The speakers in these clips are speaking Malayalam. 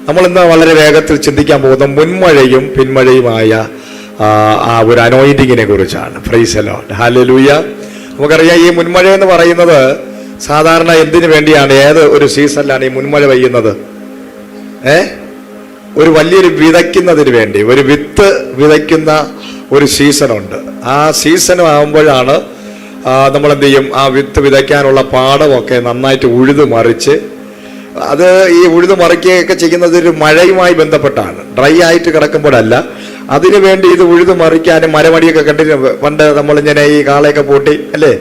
നമ്മളിന്ന് വളരെ വേഗത്തിൽ ചിന്തിക്കാൻ പോകുന്ന മുൻമഴയും പിന്മഴയുമായ ആ ഒരു അനോയിന്റിങ്ങിനെ കുറിച്ചാണ്. Price the Lord, hallelujah. നമുക്കറിയാം, ഈ മുൻമഴ എന്ന് പറയുന്നത് സാധാരണ എന്തിനു വേണ്ടിയാണ്, ഏത് ഒരു സീസണിലാണ് ഈ മുൻമഴ പെയ്യുന്നത്? ഒരു വലിയൊരു വിതയ്ക്കുന്നതിന് വേണ്ടി, ഒരു വിത്ത് വിതയ്ക്കുന്ന ഒരു സീസണുണ്ട്. ആ സീസൺ ആകുമ്പോഴാണ് നമ്മളെന്ത് ചെയ്യും, ആ വിത്ത് വിതയ്ക്കാനുള്ള പാടമൊക്കെ നന്നായിട്ട് ഉഴുതു മറിച്ച്, അത് ഈ ഉഴുതു മറിക്കുകയൊക്കെ ചെയ്യുന്നത് ഒരു മഴയുമായി ബന്ധപ്പെട്ടാണ്, ഡ്രൈ ആയിട്ട് കിടക്കുമ്പോഴല്ല. അതിനു വേണ്ടി ഇത് ഉഴുതു മറിക്കാനും മരമടിയൊക്കെ കണ്ടിട്ട് പണ്ട് നമ്മളിങ്ങനെ ഈ കാളയൊക്കെ പൂട്ടി അല്ലേ,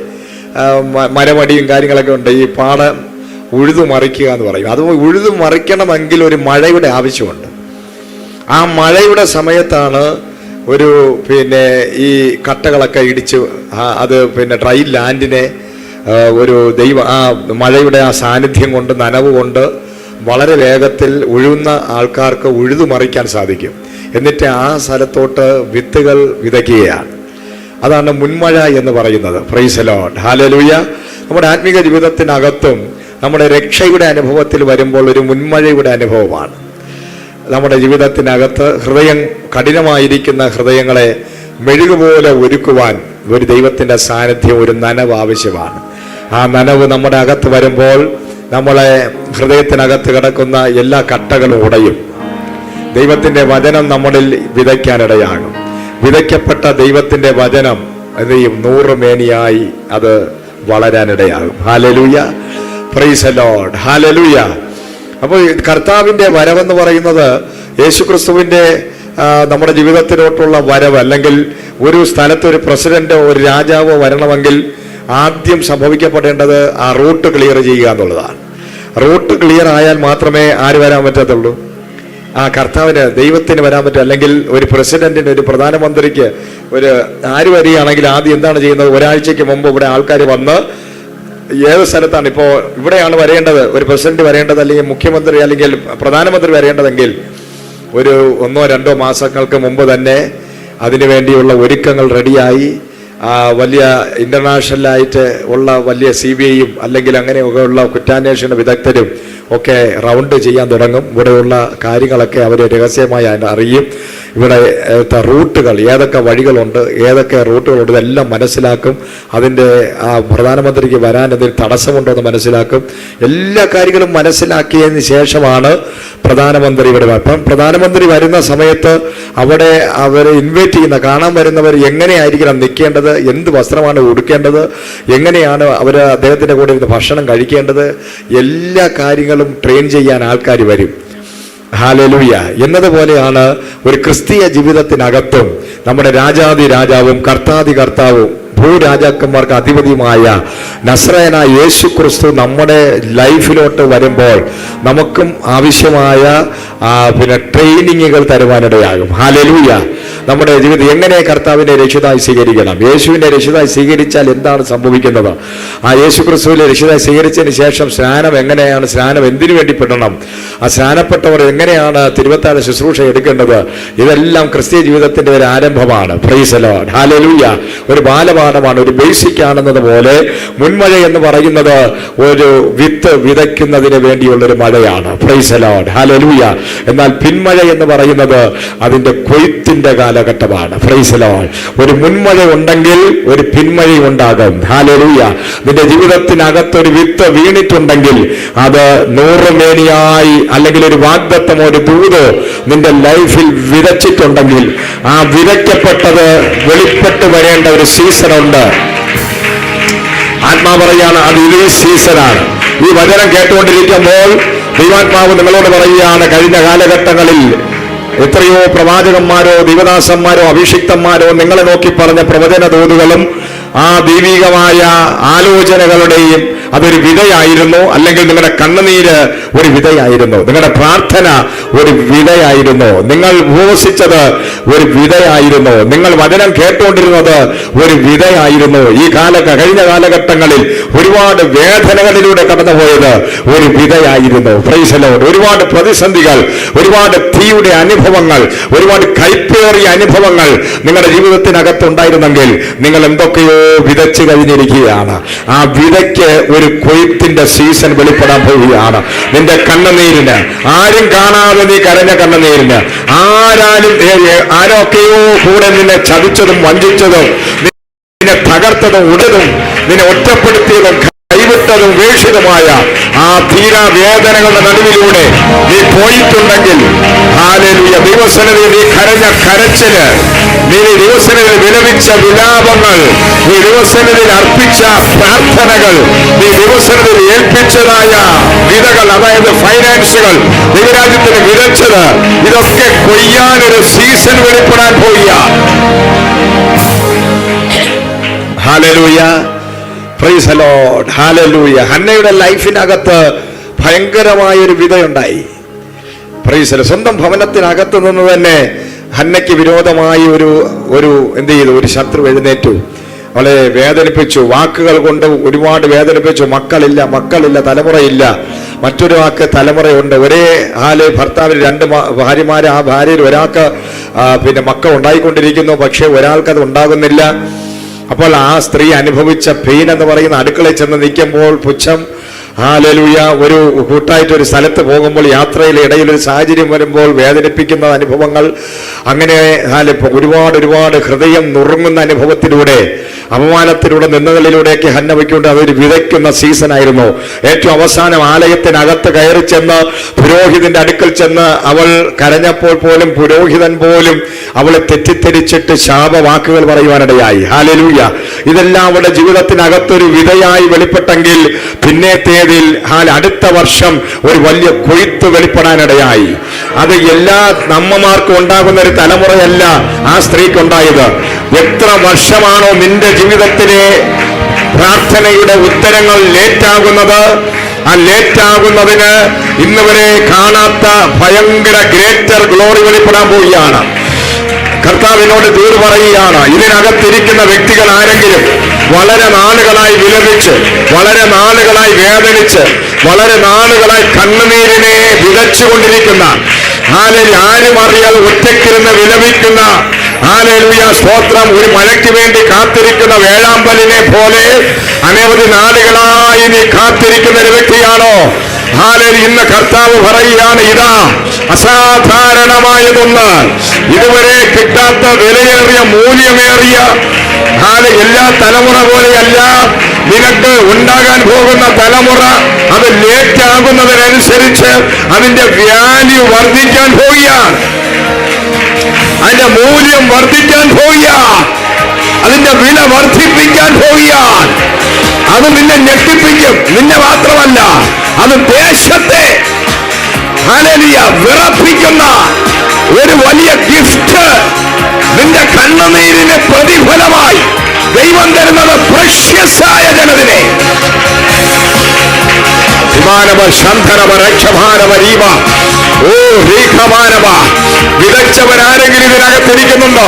മരമടിയും കാര്യങ്ങളൊക്കെ ഉണ്ട്. ഈ പാടം ഉഴുതു മറിക്കുക എന്ന് പറയും. അത് ഉഴുതു മറിക്കണമെങ്കിൽ ഒരു മഴയുടെ ആവശ്യമുണ്ട്. ആ മഴയുടെ സമയത്താണ് ഈ കട്ടകളൊക്കെ ഇടിച്ച് അത് ഡ്രൈ ലാൻഡിനെ ആ മഴയുടെ ആ സാന്നിധ്യം കൊണ്ട്, നനവ് കൊണ്ട് വളരെ വേഗത്തിൽ ഉഴുന്ന ആൾക്കാർക്ക് ഉഴുതു മറിക്കാൻ സാധിക്കും. എന്നിട്ട് ആ സ്ഥലത്തോട്ട് വിത്തുകൾ വിതയ്ക്കുകയാണ്. അതാണ് മുൻമഴ എന്ന് പറയുന്നത്. Price the Lord, hallelujah. നമ്മുടെ ആത്മീക ജീവിതത്തിനകത്തും നമ്മുടെ രക്ഷയുടെ അനുഭവത്തിൽ വരുമ്പോൾ ഒരു മുൻമഴയുടെ അനുഭവമാണ്. നമ്മുടെ ജീവിതത്തിനകത്ത് കഠിനമായിരിക്കുന്ന ഹൃദയങ്ങളെ മെഴുകുപോലെ ഒരുക്കുവാൻ ഒരു ദൈവത്തിൻ്റെ സാന്നിധ്യം, ഒരു നനവ് ആവശ്യമാണ്. ആ നനവ് നമ്മുടെ അകത്ത് വരുമ്പോൾ നമ്മളെ ഹൃദയത്തിനകത്ത് കിടക്കുന്ന എല്ലാ കട്ടകളും ഉടയും. ദൈവത്തിൻ്റെ വചനം നമ്മളിൽ വിതയ്ക്കാനിടയാകും. വിതയ്ക്കപ്പെട്ട ദൈവത്തിൻ്റെ വചനം എന്ത് ചെയ്യും? 100 മേനിയായി അത് വളരാനിടയാകും. Hallelujah, praise the Lord, hallelujah. അപ്പോൾ കർത്താവിൻ്റെ വരവെന്ന് പറയുന്നത് യേശുക്രിസ്തുവിൻ്റെ നമ്മുടെ ജീവിതത്തിലോട്ടുള്ള വരവ്, അല്ലെങ്കിൽ ഒരു സ്ഥലത്ത് ഒരു പ്രസിഡന്റോ ഒരു രാജാവോ വരണമെങ്കിൽ ആദ്യം സംഭവിക്കപ്പെടേണ്ടത് ആ റൂട്ട് ക്ലിയർ ചെയ്യുക എന്നുള്ളതാണ്. റൂട്ട് ക്ലിയർ ആയാൽ മാത്രമേ ആര് വരാൻ പറ്റത്തുള്ളൂ? ആ കർത്താവിന്, ദൈവത്തിന് വരാൻ പറ്റും. അല്ലെങ്കിൽ ഒരു പ്രസിഡന്റിന്, ഒരു പ്രധാനമന്ത്രിക്ക് ആര് വരികയാണെങ്കിൽ ആദ്യം എന്താണ് ചെയ്യുന്നത്? ഒരാഴ്ചയ്ക്ക് മുമ്പ് ഇവിടെ ആൾക്കാർ വന്ന് ഏത് സ്ഥലത്താണ് ഇപ്പോൾ ഇവിടെയാണ് വരേണ്ടത്, ഒരു പ്രസിഡന്റ് വരേണ്ടത്, അല്ലെങ്കിൽ മുഖ്യമന്ത്രി അല്ലെങ്കിൽ പ്രധാനമന്ത്രി വരേണ്ടതെങ്കിൽ 1-2 മാസങ്ങൾക്ക് മുമ്പ് തന്നെ അതിനുവേണ്ടിയുള്ള ഒരുക്കങ്ങൾ റെഡിയായി വലിയ ഇന്റർനാഷണലായിട്ട് ഉള്ള വലിയ CBI-യും അല്ലെങ്കിൽ അങ്ങനെയൊക്കെ ഉള്ള കുറ്റാന്വേഷണ വിദഗ്ധരും ഒക്കെ റൗണ്ട് ചെയ്യാൻ തുടങ്ങും. ഇവിടെയുള്ള കാര്യങ്ങളൊക്കെ അവർ രഹസ്യമായി അറിയും. ഇവിടെ റൂട്ടുകൾ, ഏതൊക്കെ വഴികളുണ്ട്, ഏതൊക്കെ റൂട്ടുകളുണ്ട്, ഇതെല്ലാം മനസ്സിലാക്കും. അതിൻ്റെ പ്രധാനമന്ത്രിക്ക് വരാൻ എന്തെങ്കിലും തടസ്സമുണ്ടോ എന്ന് മനസ്സിലാക്കും. എല്ലാ കാര്യങ്ങളും മനസ്സിലാക്കിയതിന് ശേഷമാണ് പ്രധാനമന്ത്രി ഇവിടെ. അപ്പം പ്രധാനമന്ത്രി വരുന്ന സമയത്ത് അവിടെ അവരെ ഇൻവൈറ്റ് ചെയ്യുന്ന, കാണാൻ വരുന്നവർ എങ്ങനെയായിരിക്കണം നിൽക്കേണ്ടത്, എന്ത് വസ്ത്രമാണ് ഉടുക്കേണ്ടത്, എങ്ങനെയാണ് അവർ അദ്ദേഹത്തിൻ്റെ കൂടെ ഇരുന്ന് ഭക്ഷണം കഴിക്കേണ്ടത്, എല്ലാ കാര്യങ്ങളും ട്രെയിൻ ചെയ്യാൻ ആൾക്കാർ വരും. ഹല്ലേലൂയ. എന്നതുപോലെയാണ് ഒരു ക്രിസ്തീയ ജീവിതത്തിനകത്തും നമ്മുടെ രാജാതി രാജാവും കർത്താതി കർത്താവും ഭൂരാജാക്കന്മാർക്ക് അധിപതിയുമായ നസ്രായനായ യേശു ക്രിസ്തു നമ്മുടെ ലൈഫിലോട്ട് വരുമ്പോൾ നമുക്കും ആവശ്യമായ ട്രെയിനിങ്ങുകൾ തരുവാനിടയാകും. ഹല്ലേലൂയ. നമ്മുടെ ജീവിതം എങ്ങനെ കർത്താവിനെ രക്ഷിതായി സ്വീകരിക്കണം, യേശുവിനെ രക്ഷിതായി സ്വീകരിച്ചാൽ എന്താണ് സംഭവിക്കുന്നത്, ആ യേശു ക്രിസ്തുവിനെ രക്ഷിതായി സ്വീകരിച്ചതിന് ശേഷം സ്നാനം എങ്ങനെയാണ്, സ്നാനം എന്തിനു വേണ്ടി പെടണം, ആ സ്നാനപ്പെട്ടവർ എങ്ങനെയാണ് തിരുവത്താഴ ശുശ്രൂഷ എടുക്കേണ്ടത്, ഇതെല്ലാം ക്രിസ്തീയ ജീവിതത്തിന്റെ ഒരു ആരംഭമാണ്. Praise the Lord, hallelujah. ഒരു ബാലപാഠമാണ്, ഒരു ബേസിക് ആണെന്നത് പോലെ മുൻമഴ എന്ന് പറയുന്നത് ഒരു വിത്ത് വിതയ്ക്കുന്നതിന് വേണ്ടിയുള്ളൊരു മഴയാണ്. Price the Lord, hallelujah. എന്നാൽ പിന്മഴ എന്ന് പറയുന്നത് അതിന്റെ കൊയ്ത്തിന്റെ കാലഘട്ടമാണ്. Price the Lord. ഒരു മുൻമഴ ഉണ്ടെങ്കിൽ ഒരു പിന്മഴ ഉണ്ടാകും. ഹല്ലേലൂയ. നിന്റെ ജീവിതത്തിനകത്തൊരു വിത്ത് വീണിട്ടുണ്ടെങ്കിൽ അത് 100 മേനിയായി, അല്ലെങ്കിൽ ഒരു വാഗ്ദത്തമോ ഒരു ദൂതോ നിന്റെ ലൈഫിൽ വിതച്ചിട്ടുണ്ടെങ്കിൽ ആ വിതയ്ക്കപ്പെട്ടത് വെളിപ്പെട്ട് വരേണ്ട ഒരു സീസണുണ്ട്. ആത്മാവ് പറയാണ്, അത് ഈ സീസണാണ്. ഈ വചനം കേട്ടുകൊണ്ടിരിക്കുമ്പോൾ ദൈവാത്മാവ് നിങ്ങളോട് പറയുകയാണ്, കഴിഞ്ഞ കാലഘട്ടങ്ങളിൽ എത്രയോ പ്രവാചകന്മാരോ ദൈവദാസന്മാരോ അഭിഷിക്തന്മാരോ നിങ്ങളെ നോക്കി പറഞ്ഞ പ്രവചന ദൂതുകളും ആ ദൈവികമായ ആലോചനകളുടെയും അതൊരു വിതയായിരുന്നു. അല്ലെങ്കിൽ നിങ്ങളുടെ കണ്ണുനീര് ഒരു വിതയായിരുന്നു, നിങ്ങളുടെ പ്രാർത്ഥന ഒരു വിതയായിരുന്നു, നിങ്ങൾ ഉപവസിച്ചത് ഒരു വിതയായിരുന്നു, നിങ്ങൾ വചനം കേട്ടുകൊണ്ടിരുന്നത് ഒരു വിതയായിരുന്നു. ഈ കഴിഞ്ഞ കാലഘട്ടങ്ങളിൽ ഒരുപാട് വേദനകളിലൂടെ കടന്നുപോയത് ഒരു വിതയായിരുന്നു. Price the Lord. ഒരുപാട് പ്രതിസന്ധികൾ, ഒരുപാട് തീയുടെ അനുഭവങ്ങൾ, ഒരുപാട് കൈപ്പേറിയ അനുഭവങ്ങൾ നിങ്ങളുടെ ജീവിതത്തിനകത്തുണ്ടായിരുന്നെങ്കിൽ നിങ്ങൾ എന്തൊക്കെയോ വിതച്ചു കഴിഞ്ഞിരിക്കുകയാണ്. ആ വിതയ്ക്ക് ഒരു കൊയ്ത്തിന്റെ സീസൺ വെളിപ്പെടാൻ പോവുകയാണ്. നിന്റെ കണ്ണുനീരിന്, ആരും കാണാതെ നീ കരഞ്ഞ കണ്ണുനീരിന്, ആരൊക്കെയോ കൂടെ നിന്നെ ചതിച്ചതും വഞ്ചിച്ചതും നിന്നെ തകർത്തതും ഉടതും നിന്നെ ഒറ്റപ്പെടുത്തിയതും കൈവിട്ടതും വേഷിതമായ ആ ധീരാവേദനകളുടെ നടുവിലൂടെ നീ പോയിട്ടുണ്ടെങ്കിൽ, ഹല്ലേലൂയ, ദൈവസന്നിധിയിൽ നീ കരഞ്ഞ കരച്ചില്, നീ ദൈവസന്നിധിയിൽ വിലപിച്ച വിലാപങ്ങൾ, നീ ദൈവസന്നിധിയിൽ അർപ്പിച്ച പ്രാർത്ഥനകൾ, നീ ദൈവസന്നിധിയിൽ ഏൽപ്പിച്ചതായ വിതകൾ, അതായത് ഫൈനാൻസുകൾ ദൈവരാജ്യത്തിന് വിതച്ചത്, ഇതൊക്കെ കൊയ്യാനൊരു സീസൺ വെളിപ്പെടാൻ പോയ. Hallelujah, praise the Lord, hallelujah. ഹന്നയുടെ ലൈഫിനകത്ത് ഭയങ്കരമായൊരു വിതയുണ്ടായി. Praise the Lord. സ്വന്തം ഭവനത്തിനകത്ത് നിന്ന് തന്നെ ഹന്നയ്ക്ക് വിരോധമായി ഒരു എന്ത് ചെയ്തു? ഒരു ശത്രു എഴുന്നേറ്റു, അവളെ വേദനിപ്പിച്ചു, വാക്കുകൾ കൊണ്ട് ഒരുപാട് വേദനിപ്പിച്ചു. മക്കളില്ല, തലമുറയില്ല. മറ്റൊരു വാക്ക് തലമുറയുണ്ട്. ഒരേ ഭർത്താവിന് 2 ഭാര്യമാര്, ആ ഭാര്യയിൽ ഒരാൾക്ക് പിന്നെ മക്കൾ ഉണ്ടായിക്കൊണ്ടിരിക്കുന്നു, പക്ഷെ ഒരാൾക്കത് ഉണ്ടാകുന്നില്ല. അപ്പോൾ ആ സ്ത്രീ അനുഭവിച്ച പെയിൻ എന്ന് പറയുന്ന അടുക്കളയിൽ ചെന്ന് നിൽക്കുമ്പോൾ പുച്ഛം, ഹല്ലേലൂയ, ഒരു കൂട്ടായിട്ടൊരു സ്ഥലത്ത് പോകുമ്പോൾ യാത്രയിലെ ഇടയിൽ ഒരു സാഹചര്യം വരുമ്പോൾ വേദനിപ്പിക്കുന്ന അനുഭവങ്ങൾ, അങ്ങനെ ഒരുപാട് ഹൃദയം നുറുങ്ങുന്ന അനുഭവത്തിലൂടെ, അപമാനത്തിലൂടെ, നിന്നകളിലൂടെയൊക്കെ ഹന്ന വയ്ക്കൊണ്ട് അതൊരു വിതയ്ക്കുന്ന സീസണായിരുന്നു. ഏറ്റവും അവസാനം ആലയത്തിനകത്ത് കയറി ചെന്ന് പുരോഹിതന്റെ അടുക്കൽ ചെന്ന് അവൾ കരഞ്ഞപ്പോൾ പോലും പുരോഹിതൻ പോലും അവളെ തെറ്റിദ്ധരിച്ചിട്ട് ശാപവാക്കുകൾ പറയുവാനിടയായി. ഹല്ലേലൂയ. ഇതെല്ലാം അവളുടെ ജീവിതത്തിനകത്തൊരു വിതയായി വെളിപ്പെട്ടെങ്കിൽ പിന്നത്തേതിൽ അടുത്ത വർഷം ഒരു വലിയ കൊയ്ത്ത് വെളിപ്പെടാനിടയായി. അത് എല്ലാ നമ്മമാർക്കും ഉണ്ടാകുന്ന ഒരു തലമുറയല്ല ആ സ്ത്രീക്കുണ്ടായത്. എത്ര വർഷമാണോ നിന്റെ ജീവിതത്തിലെ പ്രാർത്ഥനയുടെ ഉത്തരങ്ങൾ ലേറ്റാകുന്നത്, ആ ലേറ്റാകുന്നതിന് ഇന്നുവരെ കാണാത്ത ഭയങ്കര ഗ്രേറ്റർ ഗ്ലോറി വെളിപ്പെടാൻ പോവുകയാണ്. കർത്താവിനോട് ദൂത് പറയുകയാണ്, ഇതിനകത്തിരിക്കുന്ന വ്യക്തികൾ ആരെങ്കിലും വളരെ നാളുകളായി വിലപിച്ച്, വളരെ നാളുകളായി വേദനിച്ച്, വളരെ നാളുകളായി കണ്ണുനീരിനെ വിതച്ചുകൊണ്ടിരിക്കുന്ന, ആരും അറിയാതെ ഒറ്റയ്ക്കിരുന്ന് വിലപിക്കുന്ന, ഹല്ലേലൂയ, സ്തോത്രം, ഒരു മഴയ്ക്ക് വേണ്ടി കാത്തിരിക്കുന്ന വേഴാമ്പലിനെ പോലെ അനവധി നാളുകളായി നീ കാത്തിരിക്കുന്ന ഒരു വ്യക്തിയാണോ? ഇന്ന് കർത്താവ് പറയുകയാണ്, ഇതാ അസാധാരണമായതൊന്ന്, ഇതുവരെ കിട്ടാത്ത വിലയേറിയ മൂല്യമേറിയ എല്ലാ തലമുറ പോലെയല്ല നിനക്ക് ഉണ്ടാകാൻ പോകുന്ന തലമുറ. അത് ലേറ്റ് ആകുന്നതിനനുസരിച്ച് അതിന്റെ വാല്യൂ വർദ്ധിക്കാൻ പോവുകയാണ്, അതിന്റെ മൂല്യം വർദ്ധിക്കാൻ പോവുകയാണ്, അതിന്റെ വില വർദ്ധിപ്പിക്കാൻ പോവുകയാണ്. അത് നിന്നെ ഞെട്ടിപ്പിക്കും. നിന്നെ മാത്രമല്ല, അത് ദേശത്തെ ഹല്ലേലൂയ വിറപ്പിക്കുന്ന ഒരു വലിയ ഗിഫ്റ്റ് നിന്റെ കണ്ണുനീരിന് പ്രതിഫലമായി ദൈവം തരുന്നത് പ്രഷ്യസായ ജനത്തിനെ. വിതച്ചവരാരെങ്കിലും ഇതിനകത്തിരിക്കുന്നുണ്ടോ?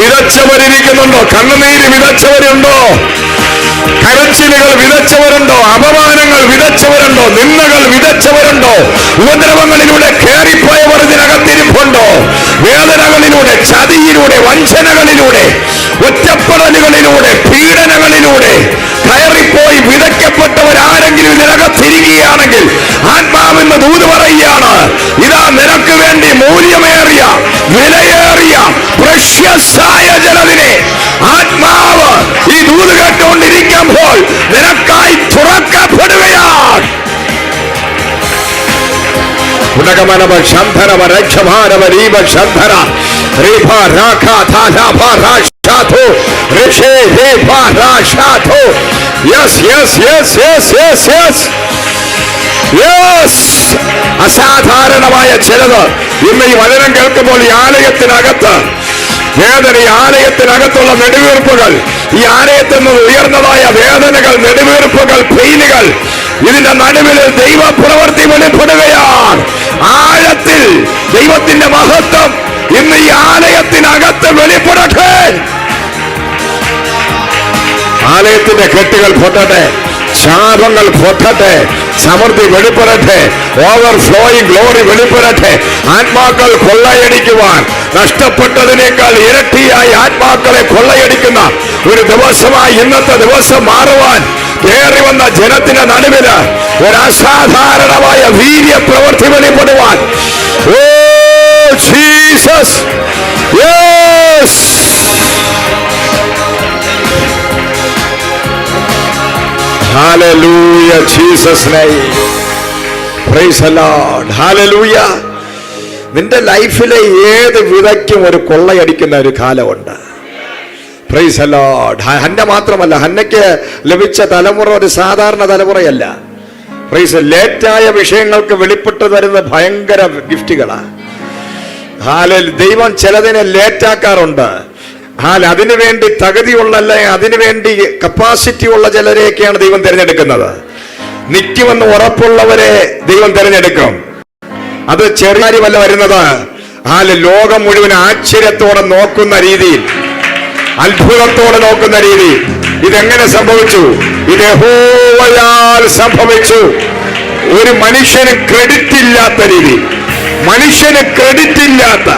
വിതച്ചവരിയ്ക്കുന്നുണ്ടോ? കണ്ണുനീര് വിതച്ചവരുണ്ടോ? കരച്ചിലുകൾ വിതച്ചവരുണ്ടോ? അപമാനങ്ങൾ വിതച്ചവരുണ്ടോ? നിന്ദകൾ വിതച്ചവരുണ്ടോ? ഉപദ്രവങ്ങളിലൂടെ കയറിപ്പോയവർ ഇതിനകത്തിരിപ്പുണ്ടോ? വേദനകളിലൂടെ, ചതിയിലൂടെ, വഞ്ചനകളിലൂടെ, ഒറ്റപ്പെടലുകളിലൂടെ, പീഡനങ്ങളിലൂടെ കയറിപ്പോയി വിതയ്ക്കപ്പെട്ടവരാരെങ്കിലും ഇതിനകത്തിരിക്കുകയാണെങ്കിൽ ആത്മാവെന്ന് ദൂത് പറയുകയാണ്, ഇതാ നിനക്ക് വേണ്ടി മൂല്യമേറിയ, വിലയേറിയ, പ്രഷ്യസായ ജനത്തിനെ ആത്മാവ് ഈ ദൂത് കേട്ടുകൊണ്ടിരിക്കുമ്പോൾ നിനക്കായി തുറക്കപ്പെടുകയാണ്. അസാധാരണമായ ചിലത് ഇന്ന് ഈ വചനം കേൾക്കുമ്പോൾ ഈ ആലയത്തിനകത്ത് വേദന, ഈ ആലയത്തിനകത്തുള്ള നെടുവീർപ്പുകൾ, ഈ ആലയത്തിൽ നിന്ന് ഉയർന്നതായ വേദനകൾ, നെടുവീർപ്പുകൾ, പെയിനുകൾ, ഇതിന്റെ നടുവിൽ ദൈവ പ്രവൃത്തി വെളിപ്പെടുകയാണ്. ആഴത്തിൽ ദൈവത്തിന്റെ മഹത്വം ഇന്ന് ഈ ആലയത്തിനകത്ത് വെളിപ്പെടട്ടെ. ആലയത്തിന്റെ കെട്ടുകൾ പൊട്ടട്ടെ, ശാപങ്ങൾ പൊട്ടട്ടെ, സമൃദ്ധി വെളിപ്പെടട്ടെ, ഓവർഫ്ലോയിങ് ഗ്ലോറി വെളിപ്പെടട്ടെ. ആത്മാക്കൾ കൊള്ളയടിക്കുവാൻ, നഷ്ടപ്പെട്ടതിനേക്കാൾ ഇരട്ടിയായി ആത്മാക്കളെ കൊള്ളയടിക്കുന്ന ഒരു ദിവസമായി ഇന്നത്തെ ദിവസം മാറുവാൻ കയറി വന്ന ജനത്തിന്റെ നടുവില് ഒരു അസാധാരണമായ വീര്യ പ്രവൃത്തി വെളിപ്പെടുവാൻ. Oh Jesus, yes. Hallelujah, Jesus name, praise the Lord, hallelujah. നിന്റെ ലൈഫിലെ ഏത് വിധയ്ക്കും ഒരു കൊള്ളയടിക്കുന്ന ഒരു കാലമുണ്ട്. Praise the Lord. ഹന്ന മാത്രമല്ല, ഹന്നയ്ക്ക് ലഭിച്ച തലമുറ ഒരു സാധാരണ തലമുറയല്ല. പ്രൈസ്, ലേറ്റായ വിഷയങ്ങൾക്ക് വെളിപ്പെട്ടു വരുന്ന ഭയങ്കര ഗിഫ്റ്റുകളാണ്. ദൈവം ചിലതിനെ ലേറ്റാക്കാറുണ്ട്. അതിനു വേണ്ടി തകുതിയുള്ള, അതിനുവേണ്ടി കപ്പാസിറ്റി ഉള്ള ചിലരെയൊക്കെയാണ് ദൈവം തിരഞ്ഞെടുക്കുന്നത്. നിൽക്കുമെന്ന് ഉറപ്പുള്ളവരെ ദൈവം തിരഞ്ഞെടുക്കും. അത് ചെറിയ കാര്യമല്ല വരുന്നത്. ലോകം മുഴുവൻ ആശ്ചര്യത്തോടെ നോക്കുന്ന രീതിയിൽ, അത്ഭുതത്തോടെ നോക്കുന്ന രീതി. ഇതെങ്ങനെ സംഭവിച്ചു? ഇത് യഹോവയാൽ സംഭവിച്ചു. ഒരു മനുഷ്യന് ക്രെഡിറ്റ് ഇല്ലാത്ത രീതി, മനുഷ്യന് ക്രെഡിറ്റ് ഇല്ലാത്ത,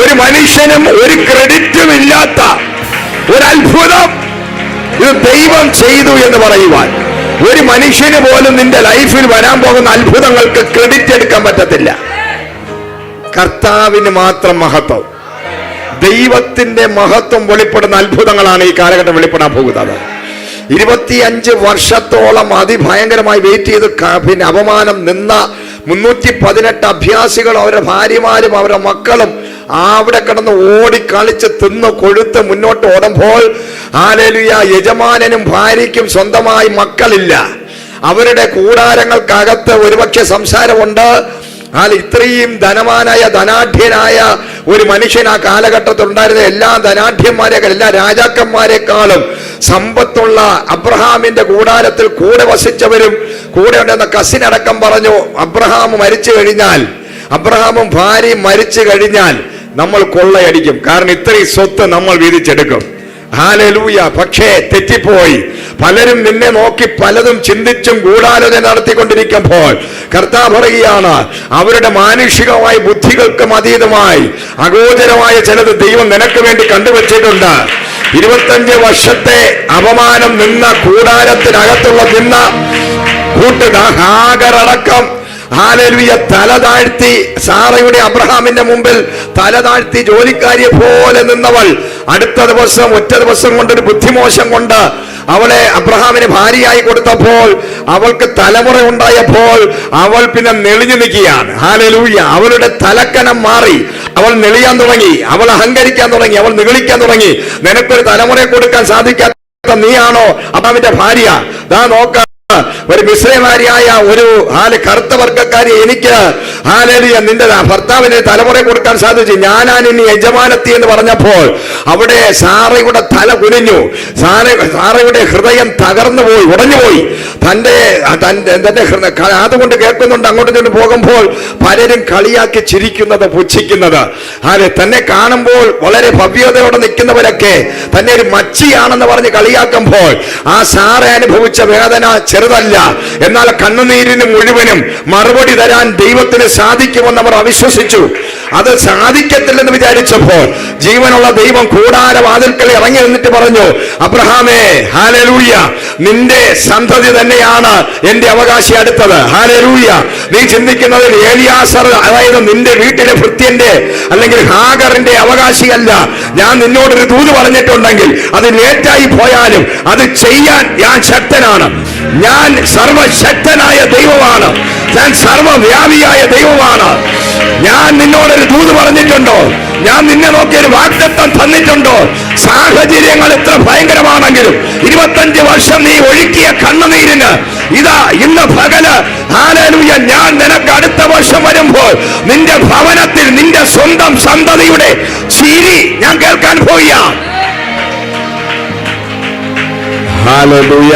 ഒരു മനുഷ്യനും ഒരു ക്രെഡിറ്റും ഇല്ലാത്ത ഒരു അത്ഭുതം ഇത് ദൈവം ചെയ്തു എന്ന് പറയുവാൻ ഒരു മനുഷ്യന് പോലും നിന്റെ ലൈഫിൽ വരാൻ പോകുന്ന അത്ഭുതങ്ങൾക്ക് ക്രെഡിറ്റ് എടുക്കാൻ പറ്റത്തില്ല. കർത്താവിന് മാത്രം മഹത്വം. ദൈവത്തിന്റെ മഹത്വം വെളിപ്പെടുന്ന അത്ഭുതങ്ങളാണ് ഈ കാലഘട്ടം വെളിപ്പെടാൻ പോകുന്നത്. 25 വർഷത്തോളം അതിഭയങ്കരമായി വെയിറ്റ് ചെയ്ത് പിന്നെ അപമാനം നിന്ന 318 അഭ്യാസികൾ, അവരുടെ ഭാര്യമാരും അവരുടെ മക്കളും അവിടെ കിടന്ന് ഓടിക്കളിച്ച് തിന്ന് കൊഴുത്ത് മുന്നോട്ട് ഓടുമ്പോൾ, ഹല്ലേലൂയ, യജമാനനും ഭാര്യയ്ക്കും സ്വന്തമായി മക്കളില്ല. അവരുടെ കൂടാരങ്ങൾക്കകത്ത് ഒരുപക്ഷെ സംസാരമുണ്ട്. ഇത്രയും ധനവാനായ ധനാഢ്യനായ ഒരു മനുഷ്യൻ ആ കാലഘട്ടത്തിൽ ഉണ്ടായിരുന്ന എല്ലാ ധനാഢ്യന്മാരെക്കാൾ, എല്ലാ രാജാക്കന്മാരെക്കാളും സമ്പത്തുള്ള അബ്രഹാമിന്റെ കൂടാരത്തിൽ കൂടെ വസിച്ചവരും കൂടെ ഉണ്ടെന്ന കസിനടക്കം പറഞ്ഞു, അബ്രഹാം മരിച്ചു കഴിഞ്ഞാൽ, അബ്രഹാമും ഭാര്യയും മരിച്ചു കഴിഞ്ഞാൽ നമ്മൾ കൊള്ളയടിക്കും. കാരണം ഇത്രയും സ്വത്ത് നമ്മൾ വീതിച്ചെടുക്കും. ഹല്ലേലൂയ. പക്ഷേ തെറ്റിപ്പോയി. പലരും നിന്നെ നോക്കി പലതും ചിന്തിച്ചും ഗൂഢാലോചന നടത്തിക്കൊണ്ടിരിക്കുമ്പോൾ കർത്താവ് പറയുകയാണ്, അവരുടെ മാനുഷികമായ ബുദ്ധികൾക്കും അതീതമായി അഗോചരമായ ചിലത് ദൈവം നിനക്ക് വേണ്ടി കണ്ടുവച്ചിട്ടുണ്ട്. 25 വർഷത്തെ അപമാനം നിന്ന കൂടാരത്തിനകത്തുള്ള നിന്ന ഹാഗറടക്കം, ഹല്ലേലൂയ, തല താഴ്ത്തി സാറയുടെ അബ്രഹാമിന്റെ മുമ്പിൽ തല താഴ്ത്തി ജോലിക്കാരിയെ പോലെ നിന്നവൾ അടുത്ത ദിവസം, ഒറ്റ ദിവസം കൊണ്ടൊരു ബുദ്ധിമോശം കൊണ്ട് അവളെ അബ്രഹാമിന് ഭാര്യയായി കൊടുത്തപ്പോൾ, അവൾക്ക് തലമുറ ഉണ്ടായപ്പോൾ അവൾ പിന്നെ നെളിഞ്ഞു നിൽക്കുകയാണ്. ഹല്ലേലൂയ. അവളുടെ തലക്കനം മാറി. അവൾ നെളിയാൻ തുടങ്ങി, അവൾ അഹങ്കരിക്കാൻ തുടങ്ങി, അവൾ നിഗളിക്കാൻ തുടങ്ങി. നിനക്കൊരു തലമുറയെ കൊടുക്കാൻ സാധിക്കാത്ത നീയാണോ അബ്രഹാമിന്റെ ഭാര്യ? ദാ നോക്ക, ഒരു മിശ്രമാരിയായ ഒരു കറുത്ത വർഗക്കാരി എനിക്ക് നിന്റെ ഭർത്താവിന് തലമുറ കൊടുക്കാൻ സാധിച്ചു. ഞാനാണ് ഇനി യജമാനത്തി എന്ന് പറഞ്ഞപ്പോൾ അവിടെ സാറയുടെ തല കുനിഞ്ഞു. സാറയുടെ ഹൃദയം തകർന്നു പോയി, ഉടഞ്ഞുപോയി. തന്റെ അതുകൊണ്ട് കേൾക്കുന്നുണ്ട്. അങ്ങോട്ട് ചെന്ന് പോകുമ്പോൾ പലരും കളിയാക്കി ചിരിക്കുന്നത്, പുച്ഛിക്കുന്നത്. തന്നെ കാണുമ്പോൾ വളരെ ഭവ്യതയോടെ നിൽക്കുന്നവരൊക്കെ തന്നെ ഒരു മച്ചിയാണെന്ന് പറഞ്ഞ് കളിയാക്കുമ്പോൾ ആ സാറ അനുഭവിച്ച വേദന ചെറുതല്ല. എന്നാൽ കണ്ണുനീരിന് മുഴുവനും മറുപടി തരാൻ ദൈവത്തിന് സാധിക്കുമെന്ന് അവർ അവിശ്വസിച്ചു. അത് സാധിക്കത്തില്ലെന്ന് വിചാരിച്ചപ്പോൾ ജീവനുള്ള ദൈവം കൂടാരവാതിൽക്കൽ ഇറങ്ങി നിന്നിട്ട് പറഞ്ഞു, അബ്രഹാമേ, ഹല്ലേലൂയ, നിന്റെ സന്തതി തന്നെയാണ് എന്റെ അവകാശി അടുത്തത്. ഹല്ലേലൂയ. നീ ചിന്തിക്കുന്നതിൽ ഏലിയാസർ, അതായത് നിന്റെ വീട്ടിലെ ഭൃത്യന്റെ അല്ലെങ്കിൽ ഹാഗറിന്റെ അവകാശിയല്ല. ഞാൻ നിന്നോടൊരു ദൂത് പറഞ്ഞിട്ടുണ്ടെങ്കിൽ അത് ലേറ്റായി പോയാലും അത് ചെയ്യാൻ ഞാൻ ശക്തനാണ്. ഞാൻ സർവശക്തനായ ദൈവമാണ്. ഞാൻ സർവവ്യാപിയായ ദൈവമാണ്. ഞാൻ നിന്നോടൊരു ദൂത് പറഞ്ഞിട്ടുണ്ടോ? ഞാൻ നിന്നെ നോക്കി ഒരു വാഗ്ദത്തം തന്നിട്ടുണ്ടോ? സാഹചര്യങ്ങൾ എത്ര ഭയങ്കരമാണെങ്കിലും 25 വർഷം നീ ഒഴുക്കിയ കണ്ണുനീരിന് ഇതാ ഇന്ന് പകല്, ഹല്ലേലൂയ, ഞാൻ നിനക്ക് അടുത്ത വർഷം വരുമ്പോൾ നിന്റെ ഭവനത്തിൽ നിന്റെ സ്വന്തം സന്തതിയുടെ ചിരി ഞാൻ കേൾക്കാൻ പോയ. Hallelujah,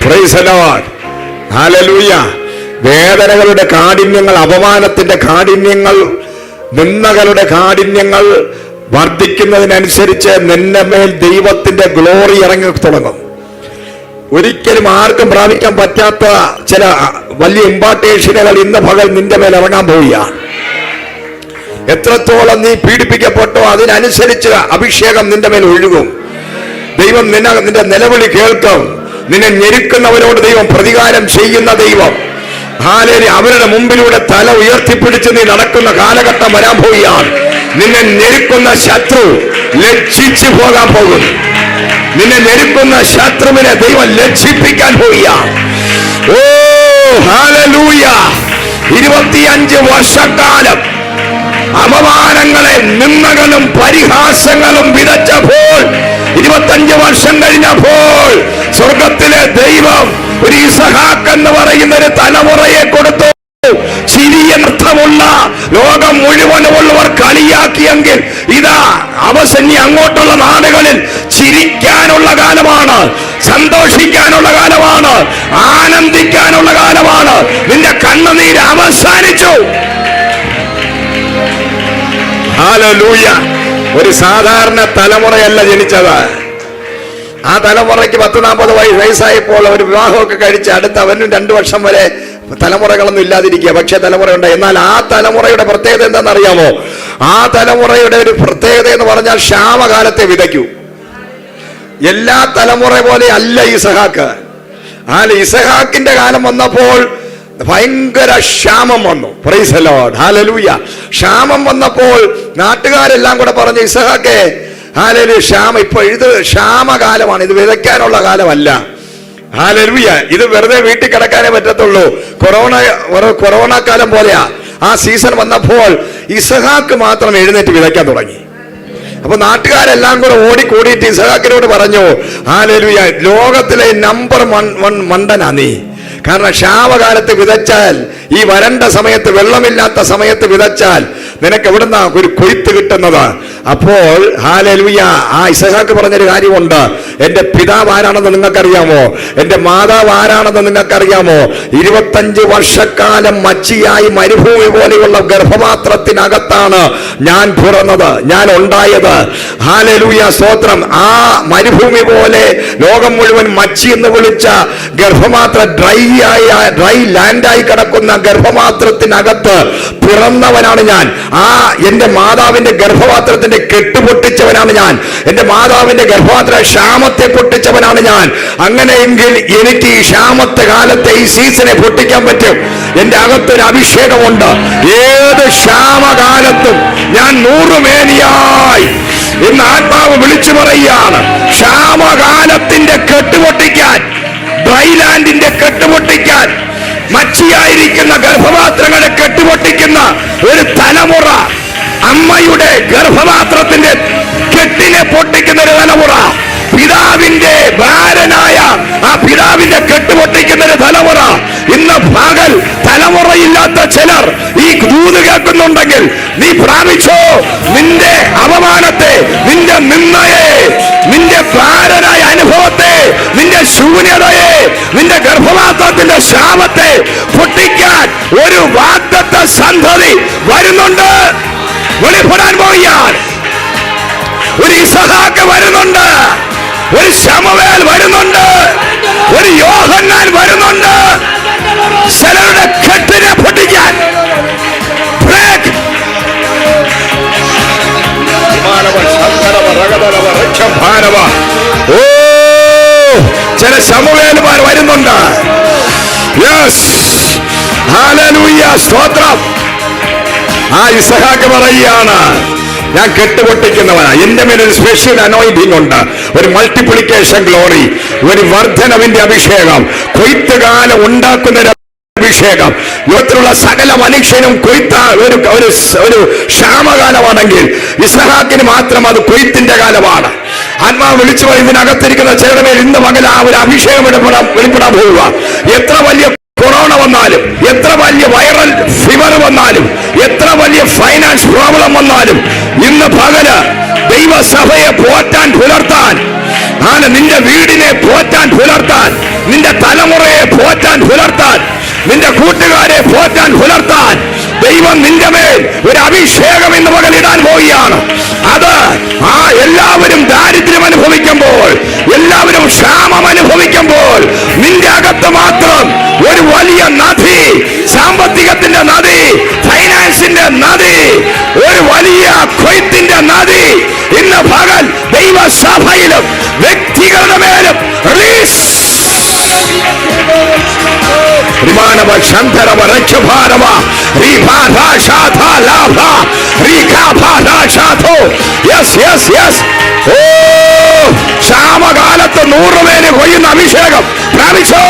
praise the Lord, hallelujah. വേദനകളുടെ കാഠിന്യങ്ങൾ, അപമാനത്തിന്റെ കാഠിന്യങ്ങൾ, നിന്ദകളുടെ കാഠിന്യങ്ങൾ വർദ്ധിക്കുന്നതിനനുസരിച്ച് നിന്റെ മേൽ ദൈവത്തിന്റെ ഗ്ലോറി ഇറങ്ങി തുടങ്ങും. ഒരിക്കലും ആർക്കും പ്രാപിക്കാൻ പറ്റാത്ത ചില വലിയ ഇമ്പാർട്ടേഷനുകൾ ഇന്ന് പകൽ നിന്റെ മേൽ ഇറങ്ങാൻ പോവുക. എത്രത്തോളം നീ പീഡിപ്പിക്കപ്പെട്ടോ അതിനനുസരിച്ച് അഭിഷേകം നിന്റെ മേൽ ഒഴുകും. ദൈവം നിന്റെ നിലവിളി കേൾക്കും. നിന്നെ ഞെരുക്കുന്നവരോട് ദൈവം പ്രതികാരം ചെയ്യുന്ന ദൈവം. ഹാലേലൂയ. അവരുടെ മുമ്പിലൂടെ തല ഉയർത്തിപ്പിടിച്ച് നീ നടക്കുന്ന കാലഘട്ടം വരാൻ പോവുകയാണ്. നിന്നെ ഞെരുക്കുന്ന ശത്രു ലജ്ജിച്ചു പോകാൻ പോകുന്നു. നിന്നെ ഞെരുക്കുന്ന ശത്രുവിനെ ദൈവം ലജ്ജിപ്പിക്കാൻ പോവുകയാണ്. ഓ ഹല്ലേലൂയ. 25 വർഷക്കാലം അപമാനങ്ങളെ, നിന്ദകളും പരിഹാസങ്ങളും വിതച്ചപ്പോൾ 25 വർഷം കഴിഞ്ഞപ്പോൾ സ്വർഗത്തിലെ ദൈവം ഒരു ഇസഹാക്ക് എന്ന് പറയുന്ന ഒരു തലമുറയെ കൊടുത്തു. ചിരിയർത്ഥമുള്ള ലോകം മുഴുവനുമുള്ളവർ കളിയാക്കിയെങ്കിൽ ഇതാ അവസന്നി അങ്ങോട്ടുള്ള നാടുകളിൽ ചിരിക്കാനുള്ള കാലമാണ്, സന്തോഷിക്കാനുള്ള കാലമാണ്, ആനന്ദിക്കാനുള്ള കാലമാണ്. നിന്റെ കണ്ണുനീര് അവസാനിച്ചു. ഹല്ലേലൂയ. ഒരു സാധാരണ തലമുറയല്ല ജനിച്ചത്. ആ തലമുറയ്ക്ക് 10-40 വയസ്സായപ്പോൾ ഒരു വിവാഹമൊക്കെ കഴിച്ച് അടുത്ത് അവനും 2 വർഷം വരെ തലമുറകളൊന്നും ഇല്ലാതിരിക്കുക, പക്ഷേ തലമുറയുണ്ട്. എന്നാൽ ആ തലമുറയുടെ പ്രത്യേകത എന്താണെന്നറിയാമോ? ആ തലമുറയുടെ ഒരു പ്രത്യേകത എന്ന് പറഞ്ഞാൽ ക്ഷാമകാലത്തെ വിതയ്ക്കൂ. എല്ലാ തലമുറ പോലെ അല്ല ഇസഹാക്ക്. ഇസഹാക്കിന്റെ കാലം വന്നപ്പോൾ ഭയങ്കര ക്ഷാമം വന്നു. Price the Lord. ഹല്ലേലൂയ. ക്ഷാമം വന്നപ്പോൾ നാട്ടുകാരെല്ലാം കൂടെ പറഞ്ഞു, ഇസഹാക്കേ ഹല്ലേലൂയ, ഇപ്പൊ ഇത് ക്ഷാമകാലമാണ്, ഇത് വിതയ്ക്കാനുള്ള കാലമല്ല. ഹല്ലേലൂയ. ഇത് വെറുതെ വീട്ടിൽ കിടക്കാനേ പറ്റത്തുള്ളൂ. കൊറോണ കാലം പോലെയാ. ആ സീസൺ വന്നപ്പോൾ ഇസഹാക്ക് മാത്രം എഴുന്നേറ്റ് വിതയ്ക്കാൻ തുടങ്ങി. അപ്പൊ നാട്ടുകാരെല്ലാം കൂടെ ഓടിക്കൂടിയിട്ട് ഇസഹാക്കിനോട് പറഞ്ഞു, ഹല്ലേലൂയ, ലോകത്തിലെ നമ്പർ 1 മണ്ടനാ നീ. കാരണം ക്ഷാമകാലത്ത് വിതച്ചാൽ, ഈ വരണ്ട സമയത്ത്, വെള്ളമില്ലാത്ത സമയത്ത് വിതച്ചാൽ നിനക്ക് എവിടുന്ന ഒരു കൊയ്ത്ത് കിട്ടുന്നത്? അപ്പോൾ ഹല്ലേലൂയ, ആ ഇസഹാക്ക് പറഞ്ഞൊരു കാര്യമുണ്ട്. എന്റെ പിതാവ് ആരാണെന്ന് നിങ്ങൾക്കറിയാമോ? എന്റെ മാതാവ് ആരാണെന്ന് നിങ്ങൾക്കറിയാമോ? 25 വർഷക്കാലം മച്ചിയായി മരുഭൂമി പോലെയുള്ള ഗർഭപാത്രത്തിനകത്താണ് ഞാൻ പിറന്നത്, ഞാൻ ഉണ്ടായത്. ഹല്ലേലൂയ, സ്തോത്രം. ആ മരുഭൂമി പോലെ ലോകം മുഴുവൻ മച്ചി എന്ന് വിളിച്ച ഗർഭപാത്ര ഡ്രൈ ലാൻഡായി കിടക്കുന്ന ഗർഭപാത്രത്തിനകത്ത് പിറന്നവനാണ് ഞാൻ. ആ എന്റെ മാതാവിന്റെ ഗർഭപാത്രത്തിന്റെ കെട്ടുപൊട്ടിച്ചവനാണ് ഞാൻ. എന്റെ മാതാവിന്റെ ഗർഭപാത്ര ക്ഷാമത്തെ പൊട്ടിച്ചവനാണ് ഞാൻ. അങ്ങനെയെങ്കിൽ എനിക്ക് ഈ ക്ഷാമത്തെ കാലത്തെ, ഈ സീസണെ പൊട്ടിക്കാൻ പറ്റും. എന്റെ അകത്തൊരു അഭിഷേകമുണ്ട്. ഏത് ക്ഷാമകാലത്തും ഞാൻ 100 മേനിയായി എന്ന് ആത്മാവ് വിളിച്ചു പറയുകയാണ്. ക്ഷാമകാലത്തിന്റെ കെട്ടുപൊട്ടിക്കാൻ, ഡ്രൈലാൻഡിന്റെ കെട്ടുപൊട്ടിക്കാൻ, മച്ചിയായിരിക്കുന്ന ഗർഭപാത്രങ്ങളെ കെട്ടുപൊട്ടിക്കുന്ന ഒരു തലമുറ, അമ്മയുടെ ഗർഭപാത്രത്തിന്റെ കെട്ടിനെ പൊട്ടിക്കുന്ന ഒരു തലമുറ, പിതാവിന്റെ ഭാരനായ ആ പിതാവിന്റെ കെട്ടുപൊട്ടിക്കുന്ന ഒരു തലമുറ. ഇന്ന് പകൽ തലമുറയില്ലാത്ത ചിലർ ഈ ദൂത് കേൾക്കുന്നുണ്ടെങ്കിൽ നീ പ്രാപിച്ചോ. നിന്റെ അപമാനത്തെ, നിന്റെ നിന്ദയെ, നിന്റെ ഭാരനായ അനുഭവത്തെ, നിന്റെ ശൂന്യതയെ, നിന്റെ ഗർഭപാത്രത്തിന്റെ ശാപത്തെ പൊട്ടിക്കാൻ ഒരു വാഗ്ദത്ത സന്തതി വരുന്നുണ്ട്. വെളിപ്പെടാൻ പോവുകയാണ്. ഒരു ഇസഹാക്ക് വരുന്നുണ്ട്, ഒരു ശമൂവേൽ വരുന്നുണ്ട്, ഒരു യോഹന്നാൻ വരുന്നുണ്ട്. ചിലരുടെ കെട്ടിനെ പൊട്ടിക്കാൻ. ഓ, ചില ശമൂവേലുമാർ വരുന്നുണ്ട്. യെസ്, ഹല്ലേലൂയ, സ്തോത്രം. ആ ഇസഹാക്ക് പറയുകയാണ്, ഞാൻ കെട്ടുപൊട്ടിക്കുന്നവനാ. എന്റെ മേൽ ഒരു സ്പെഷ്യൽ അനോയിന്റിംഗ് ഉണ്ട്, ഒരു മൾട്ടിപ്ലിക്കേഷൻ ഗ്ലോറി, ഒരു വർധനവിന്റെ അഭിഷേകം, കൊയ്ത്തുകാലം ഉണ്ടാക്കുന്ന അഭിഷേകം. ലോകത്തിലുള്ള സകല മനുഷ്യനും കൊയ്ത്ത ഒരു ക്ഷാമകാലമാണെങ്കിൽ ഇസഹാക്കിന് മാത്രം അത് കൊയ്ത്തിന്റെ കാലമാണ്. ആത്മാവ് വിളിച്ചു പോയി ഇതിനകത്തിരിക്കുന്ന ചിലരുടെ മേൽ ഇന്ന് പകൽ ആ ഒരു അഭിഷേകം വെളിപ്പെടാൻ പോവുക. എത്ര വലിയ കൊറോണ വന്നാലും, എത്ര വലിയ വൈറൽ ഫീവർ വന്നാലും, എത്ര വലിയ ഫൈനാൻസ് പ്രോബ്ലം വന്നാലും, ഇന്ന് പകല് ദൈവസഭയെ പോറ്റാൻ പുലർത്താൻ, നിന്റെ വീടിനെ പോറ്റാൻ പുലർത്താൻ, നിന്റെ തലമുറയെ പോറ്റാൻ പുലർത്താൻ, നിന്റെ കൂട്ടുകാരെ പോറ്റാൻ പുലർത്താൻ ദൈവം നിന്റെ മേൽ ഒരു അഭിഷേകം ഇന്ന് പകൽ ഇടാൻ പോവുകയാണ്. അത് എല്ലാവരും ദാരിദ്ര്യം അനുഭവിക്കുമ്പോൾ, എല്ലാവരും ക്ഷാമം അനുഭവിക്കുമ്പോൾ, നിന്റെ അകത്ത് മാത്രം ഒരു വലിയ നദി, സാമ്പത്തികത്തിന്റെ നദി, ഫൈനാൻസിന്റെ നദി, ഒരു വലിയ കൊയ്ത്തിന്റെ നദി ഇന്ന് പകൽ ദൈവസഭയിലും വ്യക്തികളുടെ മേലും റിലീസ്. ക്ഷാമകാലത്ത് 100 പേര് കൊയ്യുന്ന അഭിഷേകം പ്രാപിച്ചോ.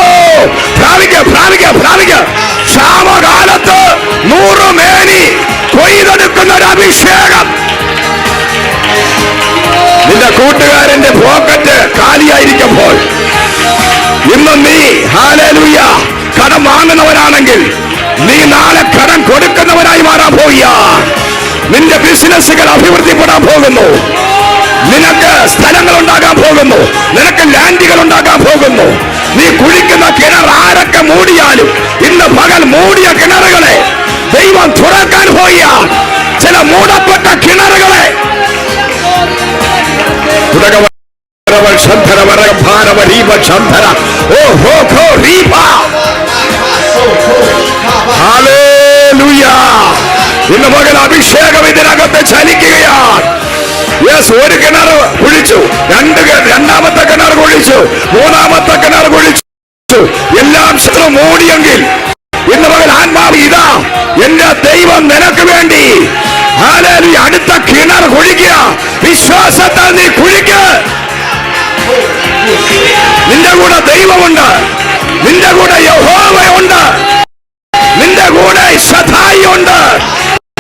ക്ഷാമകാലത്ത് 100 മേനി കൊയ്തെടുക്കുന്ന ഒരു അഭിഷേകം. നിന്റെ കൂട്ടുകാരന്റെ പോക്കറ്റ് കാലിയായിരിക്കുമ്പോൾ ഇന്ന് നീ ഹല്ലേലൂയ കടം വാങ്ങുന്നവരാണെങ്കിൽ നീ നാളെ കടം കൊടുക്കുന്നവനായി മാറാൻ പോവുക. നിന്റെ ബിസിനസ്സുകൾ അഭിവൃദ്ധിപ്പെടാൻ പോകുന്നു. നിനക്ക് സ്ഥലങ്ങൾ ഉണ്ടാകാൻ പോകുന്നു. നിനക്ക് ലാൻഡുകൾ ഉണ്ടാകാൻ പോകുന്നു. നീ കുഴിക്കുന്ന കിണർ ആരൊക്കെ മൂടിയാലും ഇന്ന് പകൽ മൂടിയ കിണറുകളെ ദൈവം തുറക്കാൻ പോവുക. ചില മൂടപ്പെട്ട കിണറുകളെ ഇന്ന് പകൽ അഭിഷേകം ഇതിനകത്ത് ചലിക്കുകയാണ്. ഒരു കിണർ കുഴിച്ചു, രണ്ടാമത്തെ കിണർ കുഴിച്ചു, മൂന്നാമത്തെ കിണർ കുഴിച്ചു, എല്ലാം ശത്രു മൂടിയെങ്കിൽ ഇന്ന് പകൽ ആത്മാവ് ഇതാ എന്റെ ദൈവം നിനക്ക് വേണ്ടി ഹല്ലേലൂയ അടുത്ത കിണർ കുഴിക്കുക. വിശ്വാസത്താൽ നീ കുഴിക്കുക. നിന്റെ കൂടെ ദൈവമുണ്ട്, നിന്റെ കൂടെ യഹോവയുണ്ട്, നിന്റെ കൂടെ ശതായി ഉണ്ട്,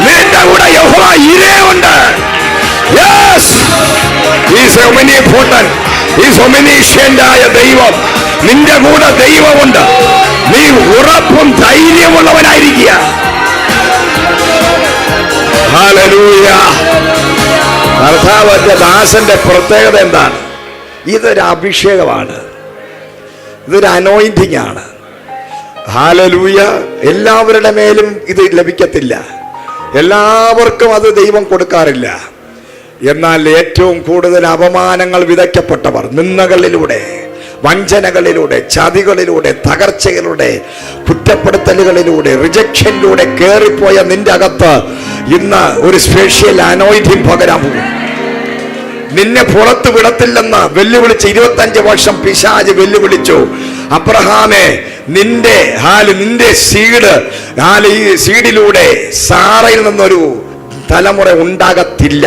നിന്റെ കൂടെ യഹോവ ഇരയുണ്ട്. Yes, He's omnipotent, He's omniscient ആയ ദൈവം നിന്റെ കൂടെ ദൈവമുണ്ട്. നീ ഉറപ്പും ധൈര്യമുള്ളവനായിരിക്കുക. ഹല്ലേലൂയ. കർത്താവിന്റെ ദാസന്റെ പ്രത്യേകത എന്താണ്? ഇതൊരു അഭിഷേകമാണ്, ഇതൊരു അനോയിന്റിംഗ് ആണ്. ഹല്ലേലൂയ. എല്ലാവരുടെ മേലും ഇത് ലഭിക്കത്തില്ല, എല്ലാവർക്കും അത് ദൈവം കൊടുക്കാറില്ല. എന്നാൽ ഏറ്റവും കൂടുതൽ അപമാനങ്ങൾ വിതയ്ക്കപ്പെട്ടവർ, നിന്ദകളിലൂടെ, വഞ്ചനകളിലൂടെ, ചതികളിലൂടെ, തകർച്ചകളിലൂടെ, കുറ്റപ്പെടുത്തലുകളിലൂടെ, റിജക്ഷനിലൂടെ കയറിപ്പോയ നിന്റെ അകത്ത് ഇന്ന് ഒരു സ്പെഷ്യൽ അനോയിന്റിംഗ് പകരാൻ പോകും. നിന്നെ പുറത്തു വിടത്തില്ലെന്ന് വെല്ലുവിളിച്ച് 25 വർഷം പിശാച് വെല്ലുവിളിച്ചു. അബ്രഹാമേ, നിന്റെ ഈ സീഡിലൂടെ സാറയിൽ നിന്നൊരു തലമുറ ഉണ്ടാകത്തില്ല.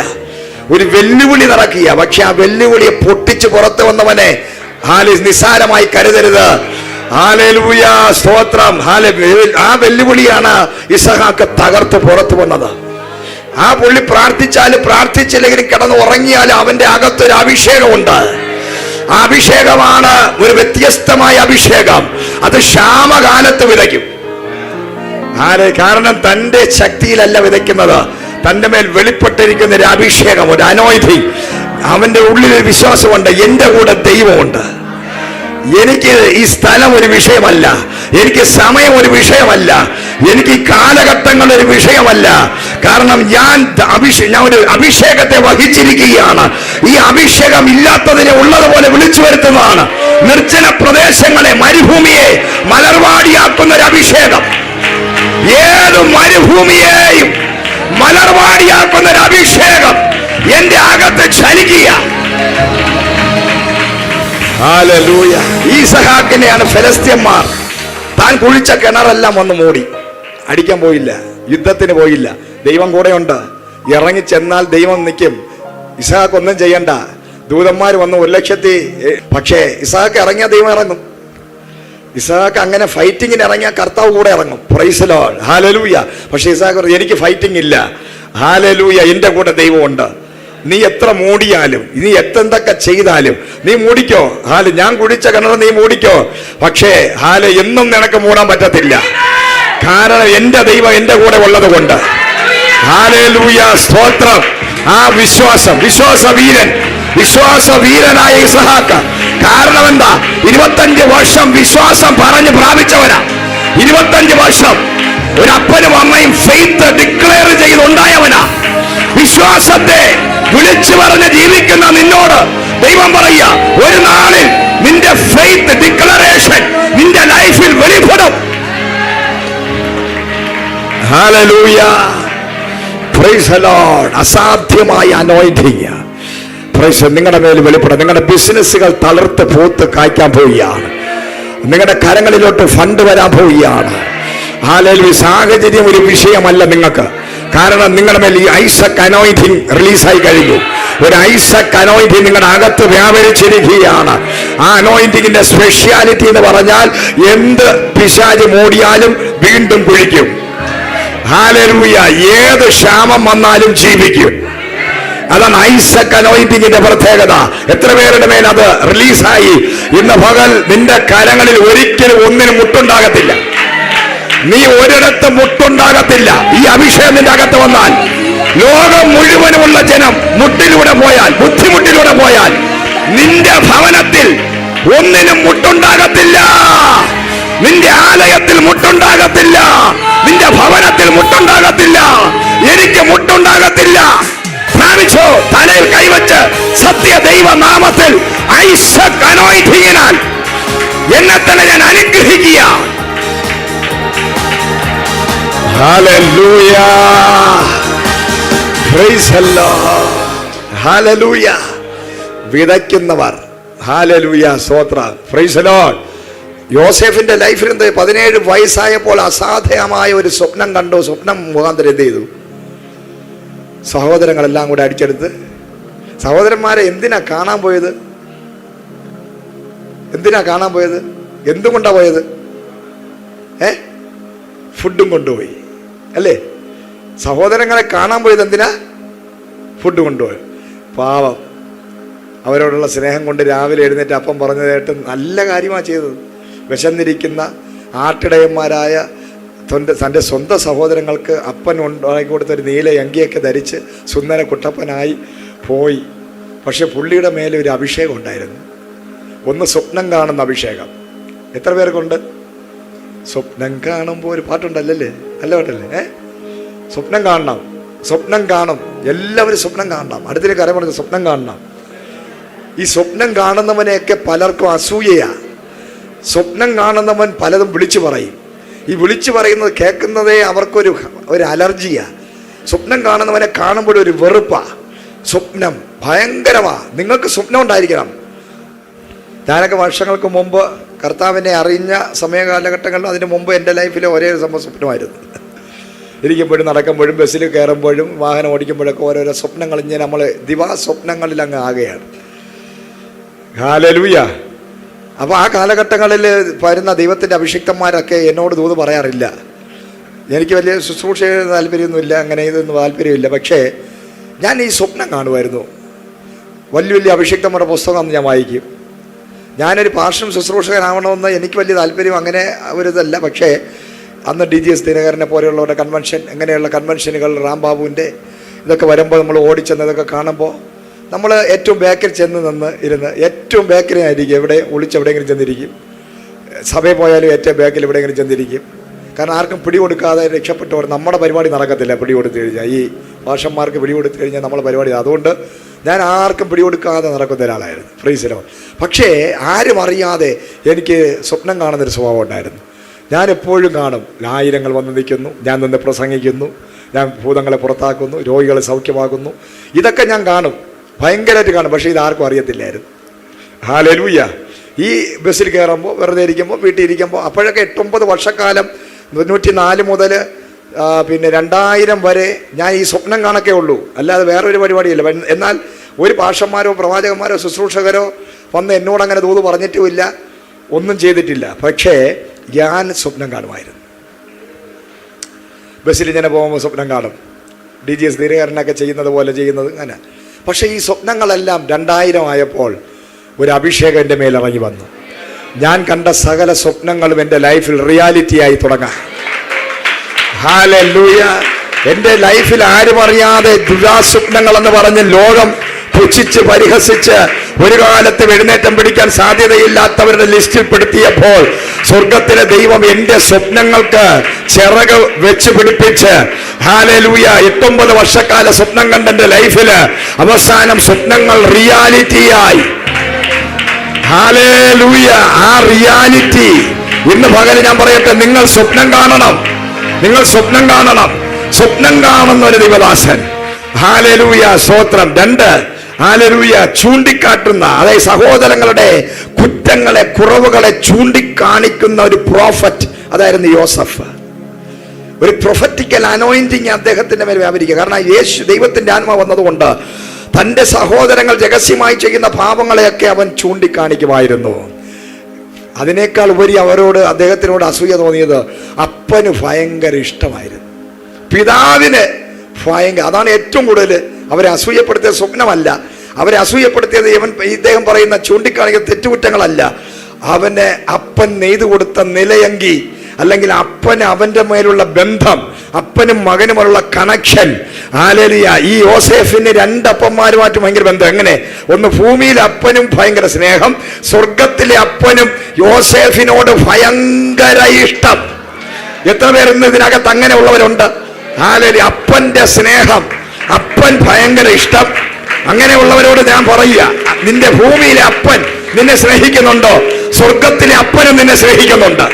ഒരു വെല്ലുവിളി നടക്കുക. പക്ഷെ ആ വെല്ലുവിളിയെ പൊട്ടിച്ച് പുറത്തു വന്നവനെ നിസ്സാരമായി കരുതരുത്. ഹല്ലേലൂയ, സ്തോത്രം. ആ വെല്ലുവിളിയാണ് ഇസഹാക്ക് തകർത്ത് പുറത്തു വന്നത്. ആ പുള്ളി പ്രാർത്ഥിച്ചാലും പ്രാർത്ഥിച്ചില്ലെങ്കിലും കിടന്ന് ഉറങ്ങിയാലും അവന്റെ അകത്തൊരു അഭിഷേകമുണ്ട്. ആ അഭിഷേകമാണ് ഒരു വ്യത്യസ്തമായ അഭിഷേകം. അത് ക്ഷാമകാലത്ത് വിതയ്ക്കും. കാരണം തന്റെ ശക്തിയിലല്ല വിതയ്ക്കുന്നത്, തന്റെ മേൽ വെളിപ്പെട്ടിരിക്കുന്ന ഒരു അഭിഷേകം, ഒരു അനോയിന്റിംഗ്. അവന്റെ ഉള്ളിൽ ഒരു വിശ്വാസമുണ്ട്, എന്റെ കൂടെ ദൈവമുണ്ട്. എനിക്ക് ഈ സ്ഥലം ഒരു വിഷയമല്ല, എനിക്ക് സമയം ഒരു വിഷയമല്ല, എനിക്ക് ഈ കാലഘട്ടങ്ങൾ ഒരു വിഷയമല്ല. കാരണം ഞാൻ ഒരു അഭിഷേകത്തെ വഹിച്ചിരിക്കുകയാണ്. ഈ അഭിഷേകം ഇല്ലാത്തതിനെ ഉള്ളതുപോലെ വിളിച്ചു വരുത്തുന്നതാണ്. നിർജ്ജന പ്രദേശങ്ങളെ, മരുഭൂമിയെ മലർവാടിയാക്കുന്ന ഒരു അഭിഷേകം. ഏത് മരുഭൂമിയെയും മലർവാടിയാക്കുന്ന ഒരു അഭിഷേകം എന്റെ അകത്ത് ചലിക്കുക. ഹല്ലേലൂയ. ഈസഹാക്കിനെയാണ് ഫെലിസ്ത്യന്മാർ താൻ കുഴിച്ച കിണറെല്ലാം വന്ന് മൂടി. അടിക്കാൻ പോയില്ല, യുദ്ധത്തിന് പോയില്ല, ദൈവം കൂടെയുണ്ട്. ഇറങ്ങി ചെന്നാൽ ദൈവം നിൽക്കും. ഇസഹാക്ക് ഒന്നും ചെയ്യണ്ട, ദൂതന്മാർ വന്ന് 1,00,000. പക്ഷേ ഇസഹാക്ക് ഇറങ്ങിയ ദൈവം ഇറങ്ങും. ഇസഹാക്ക് അങ്ങനെ ഫൈറ്റിങ്ങിന് ഇറങ്ങിയ കർത്താവ് കൂടെ ഇറങ്ങും. Price the Lord. ഹല്ലേലൂയ. പക്ഷെ ഇസഹാക്ക് പറഞ്ഞു, എനിക്ക് ഫൈറ്റിംഗ് ഇല്ല. ഹല്ലേലൂയ, എന്റെ കൂടെ ദൈവമുണ്ട്. നീ എത്ര മൂടിയാലും, നീ എന്തൊക്കെ ചെയ്താലും നീ മൂടിക്കോ. ഞാൻ കുടിച്ച കിണർ നീ മൂടിക്കോ. പക്ഷേ എന്നും നിനക്ക് മൂടാൻ പറ്റത്തില്ല. കാരണം എന്റെ ദൈവം എന്റെ കൂടെ ഉള്ളത് കൊണ്ട്. ഹല്ലേലൂയ, സ്തോത്രം. ആ വിശ്വാസവീരനായ ഇസഹാക്ക്. കാരണം എന്താ? 25 വർഷം വിശ്വാസം പറഞ്ഞ് പ്രാപിച്ചവനാ. 25 വർഷം ഒരു അപ്പനും അമ്മയും ഫെയ്ത്ത് ഡിക്ലെയർ ചെയ്തുണ്ടായവനാ. വിശ്വാസത്തെ വിളിച്ചു പറഞ്ഞ് ജീവിക്കുന്ന നിന്നോട് ദൈവം പറയുക, ഒരു നാളിൽ നിന്റെ ഫെയ്ത്ത് ഡിക്ലറേഷൻ നിന്റെ ലൈഫിൽ വെളിപ്പെടും. Hallelujah, praise the Lord. അസാധ്യമായ അനോയിന്റിംഗ് പ്രൈസ് നിങ്ങളുടെ മേൽ വെളിപ്പെടും. നിങ്ങളുടെ ബിസിനസ്സുകൾ തളർത്ത് പൂത്ത് കായ്ക്കാൻ പോവുകയാണ്. നിങ്ങളുടെ കരങ്ങളിലോട്ട് ഫണ്ട് വരാൻ പോവുകയാണ്. ഹല്ലേലൂയ. സാഹചര്യം ഒരു വിഷയമല്ല നിങ്ങൾക്ക്. കാരണം നിങ്ങളുടെ മേൽ ഈ ഐസക് അനോയിന്റിങ് റിലീസായി കഴിഞ്ഞു. ഒരു ഐസക് അനോയിന്റിങ് നിങ്ങളുടെ അകത്ത് വ്യാപരിച്ചിരിക്കുകയാണ്. ആ അനോയിന്റിങ്ങിന്റെ സ്പെഷ്യാലിറ്റി എന്ന് പറഞ്ഞാൽ എന്ത് പിശാച് മൂടിയാലും വീണ്ടും കുഴിക്കും. ഹല്ലേലൂയ. ഏത് ക്ഷാമം വന്നാലും ജീവിക്കും. അതാണ് ഐസക് അനോയിന്റിങ്ങിന്റെ പ്രത്യേകത. എത്ര പേരുടെ മേൽ അത് റിലീസായി? ഇന്ന് പകൽ നിന്റെ കരങ്ങളിൽ ഒരിക്കലും ഒന്നിനും മുട്ടുണ്ടാകത്തില്ല. നീ ഒരിടത്ത് മുട്ടുണ്ടാകത്തില്ല. ഈ അഭിഷേകം നിന്റെ അകത്ത് വന്നാൽ ലോകം മുഴുവനുമുള്ള ജനം മുട്ടിലൂടെ പോയാൽ, ബുദ്ധിമുട്ടിലൂടെ പോയാൽ, നിന്റെ ഭവനത്തിൽ ഒന്നിനും മുട്ടുണ്ടാകത്തില്ല. നിന്റെ ആലയത്തിൽ മുട്ടുണ്ടാകത്തില്ല. നിന്റെ ഭവനത്തിൽ മുട്ടുണ്ടാകത്തില്ല. എനിക്ക് മുട്ടുണ്ടാകത്തില്ല. പ്രാപിച്ചോ? തലയിൽ കൈവച്ച് സത്യ ദൈവനാമത്തിൽ ഐസക് അനോയിന്റിങ്ങിനാൽ എന്നെ തന്നെ ഞാൻ അനുഗ്രഹിക്കുക. Hallelujah. Praise the Lord. Hallelujah. വിതയ്ക്കുന്നവർ. ഹല്ലേലൂയ. സ്തോത്രം. Praise the Lord. യോസേഫിന്റെ ലൈഫിൽ 17 വയസ്സായപ്പോൾ അസാധ്യമായ ഒരു സ്വപ്നം കണ്ടു. സ്വപ്നം മുഖാന്തരം എന്ത് ചെയ്തു? സഹോദരങ്ങളെല്ലാം കൂടെ അടിച്ചെടുത്ത്. സഹോദരന്മാരെ എന്തിനാ കാണാൻ പോയത്? എന്തിനാ കാണാൻ പോയത്? എന്തുകൊണ്ടാ പോയത്? ഫുഡും കൊണ്ടുപോയി അല്ലേ? സഹോദരങ്ങളെ കാണാൻ പോയത് എന്തിനാ? ഫുഡ് കൊണ്ടുപോയി. പാവം, അവരോടുള്ള സ്നേഹം കൊണ്ട് രാവിലെ എഴുന്നേറ്റ് അപ്പം പറഞ്ഞതായിട്ട് നല്ല കാര്യമാണ് ചെയ്തത്. വിശന്നിരിക്കുന്ന ആട്ടിടയന്മാരായ തൻ്റെ സ്വന്തം സഹോദരങ്ങൾക്ക് അപ്പൻ ഉണ്ടാക്കി കൊടുത്തൊരു നീല അങ്കിയൊക്കെ ധരിച്ച് സുന്ദര കുട്ടപ്പനായി പോയി. പക്ഷെ പുള്ളിയുടെ മേലെ ഒരു അഭിഷേകം ഉണ്ടായിരുന്നു. ഒന്ന് സ്വപ്നം കാണുന്ന അഭിഷേകം. എത്ര പേർക്കുണ്ട്? സ്വപ്നം കാണുമ്പോൾ ഒരു പാട്ടുണ്ടല്ലേ? നല്ല പാട്ടല്ലേ? സ്വപ്നം കാണണം, സ്വപ്നം കാണും. എല്ലാവരും സ്വപ്നം കാണണം. അടുത്തൊരു കാര്യം പറഞ്ഞു, സ്വപ്നം കാണണം. ഈ സ്വപ്നം കാണുന്നവനെയൊക്കെ പലർക്കും അസൂയയാ. സ്വപ്നം കാണുന്നവൻ പലതും വിളിച്ചു പറയും. ഈ വിളിച്ചു പറയുന്നത് കേൾക്കുന്നതേ അവർക്കൊരു അലർജിയാ. സ്വപ്നം കാണുന്നവനെ കാണുമ്പോഴൊരു വെറുപ്പാ. സ്വപ്നം ഭയങ്കരമാ. നിങ്ങൾക്ക് സ്വപ്നം ഉണ്ടായിരിക്കണം. ഞാനൊക്കെ വർഷങ്ങൾക്ക് മുമ്പ് കർത്താവിനെ അറിഞ്ഞ സമയകാലഘട്ടങ്ങളിലും അതിന് മുമ്പ് എൻ്റെ ലൈഫിൽ ഒരേ സംഭവം സ്വപ്നമായിരുന്നു. ഇരിക്കുമ്പോഴും നടക്കുമ്പോഴും ബസ്സിൽ കയറുമ്പോഴും വാഹനം ഓടിക്കുമ്പോഴൊക്കെ ഓരോരോ സ്വപ്നങ്ങൾ ഇങ്ങനെ നമ്മൾ ദിവാസ്വപ്നങ്ങളിൽ അങ്ങ് ആകുകയാണ്. ഹല്ലേലൂയ. അപ്പോൾ ആ കാലഘട്ടങ്ങളിൽ വരുന്ന ദൈവത്തിൻ്റെ അഭിഷിക്തന്മാരൊക്കെ എന്നോട് ദൂത് പറയാറില്ല. എനിക്ക് വലിയ ശുശ്രൂഷ താല്പര്യമൊന്നുമില്ല, അങ്ങനെ ഇതൊന്നും താല്പര്യമില്ല. പക്ഷേ ഞാൻ ഈ സ്വപ്നം കാണുമായിരുന്നു. വലിയ വലിയ അഭിഷിക്തന്മാരുടെ പുസ്തകം ഞാൻ വായിക്കും. ഞാനൊരു പാർശ്വം ശുശ്രൂഷകനാവണമെന്ന് എനിക്ക് വലിയ താല്പര്യം അങ്ങനെ ഒരിതല്ല. പക്ഷേ അന്ന് DGS ദിനകരനെ പോലെയുള്ളവരുടെ കൺവെൻഷൻ, ഇങ്ങനെയുള്ള കൺവെൻഷനുകൾ, റാംബാബുവിൻ്റെ ഇതൊക്കെ വരുമ്പോൾ നമ്മൾ ഓടിച്ചെന്നതൊക്കെ കാണുമ്പോൾ നമ്മൾ ഏറ്റവും ബാക്കിൽ ഇരുന്ന് ഏറ്റവും ബാക്കിലായിരിക്കും. എവിടെ ഒളിച്ചെവിടെയെങ്കിലും ചെന്നിരിക്കും. സഭയിൽ പോയാലും ഏറ്റവും ബാക്കിൽ എവിടെയെങ്കിലും ചെന്നിരിക്കും. കാരണം ആർക്കും പിടികൊടുക്കാതെ രക്ഷപ്പെട്ടവർ. നമ്മുടെ പരിപാടി നടക്കത്തില്ല പിടികൊടുത്തു കഴിഞ്ഞാൽ. ഈ ഭാഷന്മാർക്ക് പിടികൊടുത്തു കഴിഞ്ഞാൽ നമ്മളെ പരിപാടി. അതുകൊണ്ട് ഞാൻ ആർക്കും പിടികൊടുക്കാതെ നടക്കുന്ന ഒരാളായിരുന്നു. Price the Lord. പക്ഷേ ആരും അറിയാതെ എനിക്ക് സ്വപ്നം കാണുന്നൊരു സ്വഭാവം ഉണ്ടായിരുന്നു. ഞാൻ എപ്പോഴും കാണും, ആയിരങ്ങൾ വന്ന് നിൽക്കുന്നു, ഞാൻ നിന്ന് പ്രസംഗിക്കുന്നു, ഞാൻ ഭൂതങ്ങളെ പുറത്താക്കുന്നു, രോഗികളെ സൗഖ്യമാക്കുന്നു. ഇതൊക്കെ ഞാൻ കാണും, ഭയങ്കരമായിട്ട് കാണും. പക്ഷേ ഇതാർക്കും അറിയത്തില്ലായിരുന്നു. ഹല്ലേലൂയ. ഈ ബസ്സിൽ കയറുമ്പോൾ, വെറുതെ ഇരിക്കുമ്പോൾ, വീട്ടിൽ ഇരിക്കുമ്പോൾ, അപ്പോഴൊക്കെ 8-9 വർഷക്കാലം 94 മുതൽ പിന്നെ 2000 വരെ ഞാൻ ഈ സ്വപ്നം കാണൊക്കെ ഉള്ളൂ. അല്ലാതെ വേറൊരു പരിപാടിയില്ല. എന്നാൽ ഒരു പാഷന്മാരോ പ്രവാചകന്മാരോ ശുശ്രൂഷകരോ വന്ന് എന്നോടങ്ങനെ ദൂത് പറഞ്ഞിട്ടുമില്ല, ഒന്നും ചെയ്തിട്ടില്ല. പക്ഷേ ഞാൻ സ്വപ്നം കാണുമായിരുന്നു. ബസ്സിൽ ഇങ്ങനെ പോകുമ്പോൾ സ്വപ്നം കാണും. DGS ദിനകരനൊക്കെ ചെയ്യുന്നത് പോലെ ചെയ്യുന്നത് അങ്ങനെ. പക്ഷേ ഈ സ്വപ്നങ്ങളെല്ലാം 2000 ആയപ്പോൾ ഒരു അഭിഷേകം എൻ്റെ മേലിറങ്ങി വന്നു. ഞാൻ കണ്ട സകല സ്വപ്നങ്ങളും എൻ്റെ ലൈഫിൽ റിയാലിറ്റിയായി തുടങ്ങാം. ഹല്ലേലൂയ. എൻ്റെ ലൈഫിൽ ആരും അറിയാതെ ദുരാസ്വപ്നങ്ങളെന്ന് പറഞ്ഞ് ലോകം പുച്ഛിച്ച് പരിഹസിച്ച് ഒരു കാലത്ത് എഴുന്നേറ്റം പിടിക്കാൻ സാധ്യതയില്ലാത്തവരുടെ ലിസ്റ്റിൽ പെടുത്തിയപ്പോൾ സ്വർഗത്തിലെ ദൈവം എൻ്റെ സ്വപ്നങ്ങൾക്ക് ചിറക് വെച്ച് പിടിപ്പിച്ച് ഹല്ലേലൂയ 8-9 വർഷക്കാല സ്വപ്നം കണ്ട എൻ്റെ ലൈഫിൽ അവസാനം സ്വപ്നങ്ങൾ റിയാലിറ്റിയായി. ഹല്ലേലൂയ. ആ റിയാലിറ്റി ഇന്ന് പകൽ ഞാൻ പറയട്ടെ, നിങ്ങൾ സ്വപ്നം കാണണം. നിങ്ങൾ സ്വപ്നം കാണണം. സ്വപ്നം കാണുന്ന ഒരു ദൈവദാസൻ. ഹല്ലേലൂയ. സ്തോത്രം. 2 ഹല്ലേലൂയ ചൂണ്ടിക്കാട്ടുന്ന, അതായത് സഹോദരങ്ങളുടെ കുറ്റങ്ങളെ, കുറവുകളെ ചൂണ്ടിക്കാണിക്കുന്ന ഒരു പ്രോഫറ്റ് അതായിരുന്നു യോസഫ്. ഒരു പ്രൊഫറ്റിക്കൽ അനോയിന്റിങ് അദ്ദേഹത്തിന്റെ മേൽ വ്യാപരിക്കുക. കാരണം യേശു ദൈവത്തിന്റെ ആത്മാവ് വന്നതുകൊണ്ട് തന്റെ സഹോദരങ്ങൾ രഹസ്യമായി ചെയ്യുന്ന പാപങ്ങളെയൊക്കെ അവൻ ചൂണ്ടിക്കാണിക്കുമായിരുന്നു. അതിനേക്കാൾ ഉപരി അദ്ദേഹത്തിനോട് അസൂയ തോന്നിയത് അപ്പന് ഭയങ്കര ഇഷ്ടമായിരുന്നു, പിതാവിന് ഭയങ്കര. അതാണ് ഏറ്റവും കൂടുതൽ അവരെ അസൂയപ്പെടുത്തിയ സ്വപ്നമല്ല, അവരെ അസൂയപ്പെടുത്തിയത് ഇദ്ദേഹം പറയുന്ന ചൂണ്ടിക്കാണിക്കുന്ന തെറ്റുകുറ്റങ്ങളല്ല. അവന് അപ്പൻ നെയ്തു കൊടുത്ത നിലയങ്കി, അല്ലെങ്കിൽ അപ്പന് അവന്റെ മേലുള്ള ബന്ധം, അപ്പനും മകനുമുള്ള കണക്ഷൻ. ഹല്ലേലൂയ. ഈ യോസേഫിന് രണ്ടപ്പന്മാരുമായിട്ട് ഭയങ്കര ബന്ധം. എങ്ങനെ? ഒന്ന് ഭൂമിയിലെ അപ്പനും ഭയങ്കര സ്നേഹം, സ്വർഗത്തിലെ അപ്പനും യോസേഫിനോട് ഭയങ്കര ഇഷ്ടം. എത്ര പേർ ഇന്ന് ഇതിനകത്ത് അങ്ങനെ ഉള്ളവരുണ്ട്? ഹല്ലേലൂയ. അപ്പന്റെ സ്നേഹം, അപ്പൻ ഭയങ്കര ഇഷ്ടം. അങ്ങനെയുള്ളവരോട് ഞാൻ പറയുക, നിന്റെ ഭൂമിയിലെ അപ്പൻ നിന്നെ സ്നേഹിക്കുന്നുണ്ടോ? സ്വർഗത്തിലെ അപ്പനും നിന്നെ സ്നേഹിക്കുന്നുണ്ട്.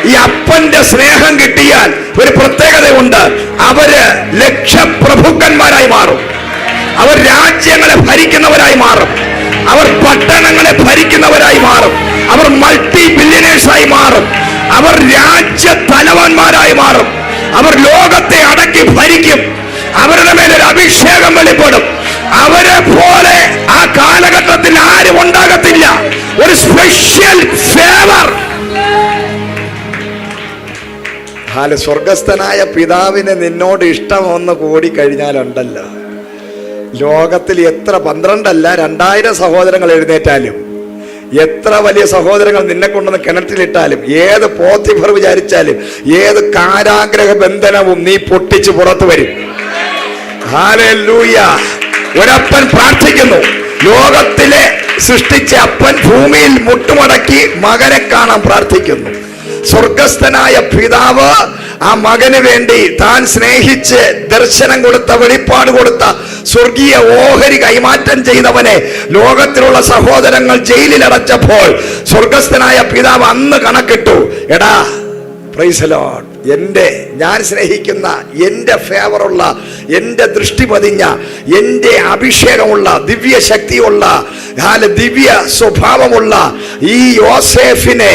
ഈ അപ്പന്റെ സ്നേഹം കിട്ടിയാൽ ഒരു പ്രത്യേകതയുണ്ട്, അവര് ലക്ഷപ്രഭുക്കന്മാരായി മാറും, അവർ രാജ്യങ്ങളെ ഭരിക്കുന്നവരായി മാറും, അവർ പട്ടണങ്ങളെ ഭരിക്കുന്നവരായി മാറും, അവർ മൾട്ടി ബില്യനേഴ്സായി മാറും, അവർ രാജ്യ തലവന്മാരായി മാറും, അവർ ലോകത്തെ അടക്കി ഭരിക്കും, അവരുടെ മേലൊരു അഭിഷേകം വെളിപ്പെടും. അവരെ പോലെ ആ കാലഘട്ടത്തിൽ ആരും ഉണ്ടാകത്തില്ല. ഒരു സ്പെഷ്യൽ ഫേവർ. സ്വർഗസ്ഥനായ പിതാവിന് നിന്നോട് ഇഷ്ടം ഒന്ന് കൂടി കഴിഞ്ഞാലുണ്ടല്ലോ, ലോകത്തിൽ എത്ര 12 അല്ല 2000 സഹോദരങ്ങൾ എഴുന്നേറ്റാലും, എത്ര വലിയ സഹോദരങ്ങൾ നിന്നെ കൊണ്ടുവന്ന് കിണറ്റിലിട്ടാലും, ഏത് പോത്തിഫർ വിചാരിച്ചാലും, ഏത് കാരാഗ്രഹ ബന്ധനവും നീ പൊട്ടിച്ച് പുറത്തു വരും. ഹല്ലേലൂയ. ഒരപ്പൻ പ്രാർത്ഥിക്കുന്നു, ലോകത്തിലെ സൃഷ്ടിച്ച അപ്പൻ ഭൂമിയിൽ മുട്ടുമടക്കി മകനെ കാണാൻ പ്രാർത്ഥിക്കുന്നു. സ്വർഗസ്ഥനായ പിതാവ് ആ മകന് വേണ്ടി താൻ സ്നേഹിച്ച് ദർശനം കൊടുത്ത, വെളിപ്പാട് കൊടുത്ത സ്വർഗീയ ഓഹരി കൈമാറ്റം ചെയ്തവനെ ലോകത്തിലുള്ള സഹോദരങ്ങൾ ജയിലിൽ അടച്ചപ്പോൾ സ്വർഗസ്ഥനായ പിതാവ് അന്ന് കണക്കിട്ടു, എടാ പ്രൈസ് ദി ലോർഡ്, ഞാൻ സ്നേഹിക്കുന്ന, എൻ്റെ ഫേവറുള്ള, എൻ്റെ ദൃഷ്ടി പതിഞ്ഞ, എൻ്റെ അഭിഷേകമുള്ള, ദിവ്യ ശക്തിയുള്ള, ദിവ്യ സ്വഭാവമുള്ള ഈ യോസേഫിനെ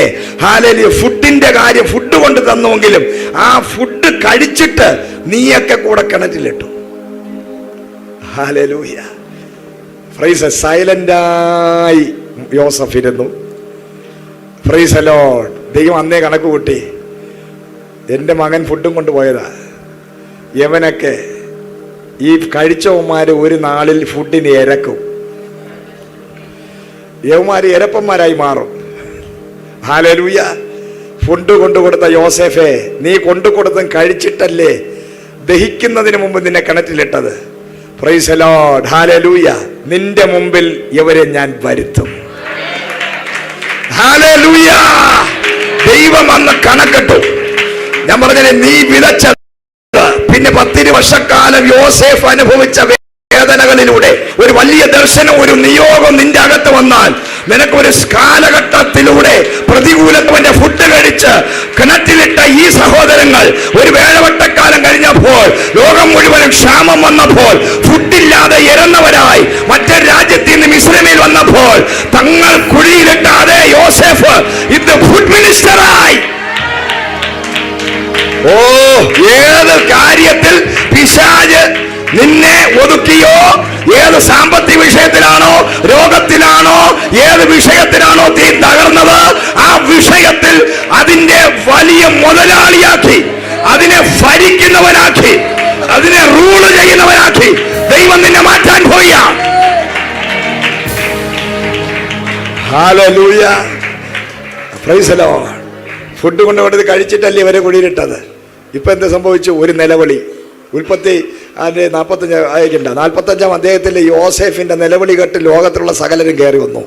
ഫുഡിന്റെ കാര്യം ഫുഡ് കൊണ്ട് തന്നുവെങ്കിലും ആ ഫുഡ് കഴിച്ചിട്ട് നീയൊക്കെ കൂടെ കിണറ്റിലിട്ടു. ഹല്ലേലൂയ. പ്രൈസ്. സൈലന്റായി യോസഫ് ഇരുന്നു. Price the Lord. ദൈവം അന്നേ കണക്ക് കൂട്ടി, എൻ്റെ മകൻ ഫുഡും കൊണ്ടുപോയതാ. യവനൊക്കെ ഈ കഴിച്ചവന്മാര് ഒരു നാളിൽ ഫുഡിന് ഇരക്കും, യവന്മാര് ഇരപ്പന്മാരായി മാറും. ഹല്ലേലൂയ. ഫുഡ് കൊണ്ടുകൊടുത്ത യോസേഫേ, നീ കൊണ്ടുകൊടുത്തും കഴിച്ചിട്ടല്ലേ ദഹിക്കുന്നതിന് മുമ്പ് നിന്നെ കിണറ്റിലിട്ടത്. Praise the Lord. ഹല്ലേലൂയ. നിന്റെ മുമ്പിൽ ഇവരെ ഞാൻ വരുത്തും. ഹല്ലേലൂയ. ദൈവം അന്ന് കണക്കിട്ടു. ഞാൻ പറഞ്ഞേ, നീ വിതച്ച പിന്നെ 10 വർഷക്കാലം യോസേഫ് അനുഭവിച്ച വേദനകളിലൂടെ ഒരു വലിയ ദർശനം, ഒരു നിയോഗം നിന്റെ അകത്ത് വന്നാൽ, നിനക്കൊരു കാലഘട്ടത്തിലൂടെ പ്രതികൂലത്തിന്റെ ഫുഡ് കഴിച്ച് കിണറ്റിലിട്ട ഈ സഹോദരങ്ങൾ ഒരു വേഴവട്ടക്കാലം കഴിഞ്ഞപ്പോൾ, ലോകം മുഴുവനും ക്ഷാമം വന്നപ്പോൾ, ഫുഡില്ലാതെ ഇരന്നവരായി മറ്റൊരു രാജ്യത്തിൽ നിന്ന് മിസ്രൈമിൽ വന്നപ്പോൾ, തങ്ങൾ കുഴിയിലിട്ട അതേ യോസേഫ് ഇന്ന് ഫുഡ് മിനിസ്റ്ററായി. ഓ, ഏത് കാര്യത്തിൽ പിശാച് നിന്നെ ഒതുക്കിയോ, ഏത് സാമ്പത്തിക വിഷയത്തിലാണോ, രോഗത്തിലാണോ, ഏത് വിഷയത്തിലാണോ നീ തകർന്നത്, ആ വിഷയത്തിൽ അതിന്റെ വലിയ മുതലാളിയാക്കി, അതിനെ ഭരിക്കുന്നവനാക്കി, അതിനെ റൂള് ചെയ്യുന്നവനാക്കി ദൈവം നിന്നെ മാറ്റാൻ പോയ. Hallelujah. Praise the Lord. Food കൊണ്ടുകൊണ്ടത് കഴിച്ചിട്ടല്ലേ ഇവരെ കുഴിയിലിട്ടത്. ഇപ്പൊ എന്ത് സംഭവിച്ചു? ഒരു നിലവിളി. ഉൽപ്പത്തി 45 അധ്യായത്തിൽ യോസേഫിന്റെ നിലവിളി കേട്ട് ലോകത്തിലുള്ള സകലരും കയറി വന്നു.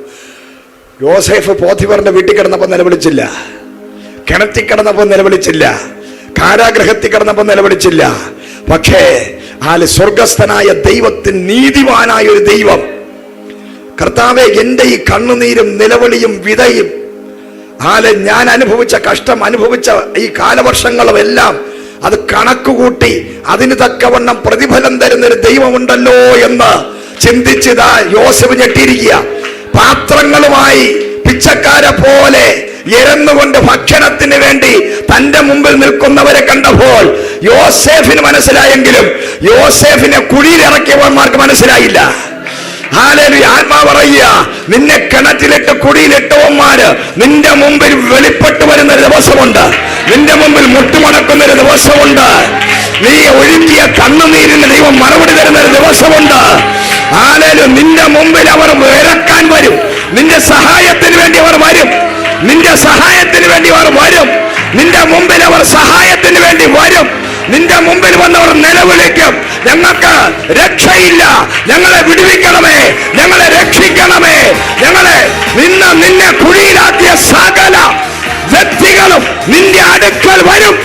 യോസേഫ് പോത്തിഫറിന്റെ വീട്ടിൽ കിടന്നപ്പോൾ നിലവിളിച്ചില്ല, കിണറ്റിൽ കിടന്നപ്പോൾ നിലവിളിച്ചില്ല, കാരാഗ്രഹത്തിൽ കിടന്നപ്പോൾ നിലവിളിച്ചില്ല. പക്ഷേ സ്വർഗസ്ഥനായ ദൈവത്തിന്, നീതിമാനായ ഒരു ദൈവം, കർത്താവേ, എൻ്റെ ഈ കണ്ണുനീരും നിലവിളിയും വിതയും, ഞാൻ അനുഭവിച്ച കഷ്ടം, അനുഭവിച്ച ഈ കാലവർഷങ്ങളും എല്ലാം അത് കണക്കുകൂട്ടി അതിന് തക്കവണ്ണം പ്രതിഫലം തരുന്നൊരു ദൈവമുണ്ടല്ലോ എന്ന് ചിന്തിച്ചതാ യോസേഫ് ഞെട്ടിയിരിക്കുക. പാത്രങ്ങളുമായി പിച്ചക്കാരെ പോലെ എരന്നുകൊണ്ട് ഭക്ഷണത്തിന് വേണ്ടി തന്റെ മുമ്പിൽ നിൽക്കുന്നവരെ കണ്ടപ്പോൾ യോസേഫിന് മനസ്സിലായെങ്കിലും യോസേഫിനെ കുഴിയിലിറക്കിയവന്മാർക്ക് മനസ്സിലായില്ല. ഹല്ലേലൂയ. ആത്മാവ് പറയുക, നിന്നെ കിണറ്റിലിട്ട് കുടിയിലിട്ടവന്മാര് നിന്റെ മുമ്പിൽ വെളിപ്പെട്ടു വരുന്ന ഒരു ദിവസമുണ്ട്. നിന്റെ മുമ്പിൽ മുട്ടുമടക്കുന്ന ഒരു ദിവസമുണ്ട്. നീ ഒഴുക്കിയ കണ്ണുനീരിന് ദൈവം മറുപടി തരുന്ന ഒരു ദിവസമുണ്ട്. ഹല്ലേലൂയ. നിന്റെ മുമ്പിൽ അവർ ഇറക്കാൻ വരും. നിന്റെ സഹായത്തിന് വേണ്ടി അവർ വരും. നിന്റെ സഹായത്തിന് വേണ്ടി അവർ വരും. നിന്റെ മുമ്പിൽ അവർ സഹായത്തിന് വേണ്ടി വരും. നിന്റെ മുമ്പിൽ വന്നവർ നിലവിളിക്കും, ഞങ്ങൾക്ക് രക്ഷയില്ല, ഞങ്ങളെ വിടുവിക്കണമേ, ഞങ്ങളെ രക്ഷിക്കണമേ, നിന്നെ കുഴിയിലാക്കിയ സകല വ്യക്തികളും നിന്റെ അടുക്കൽ വരും.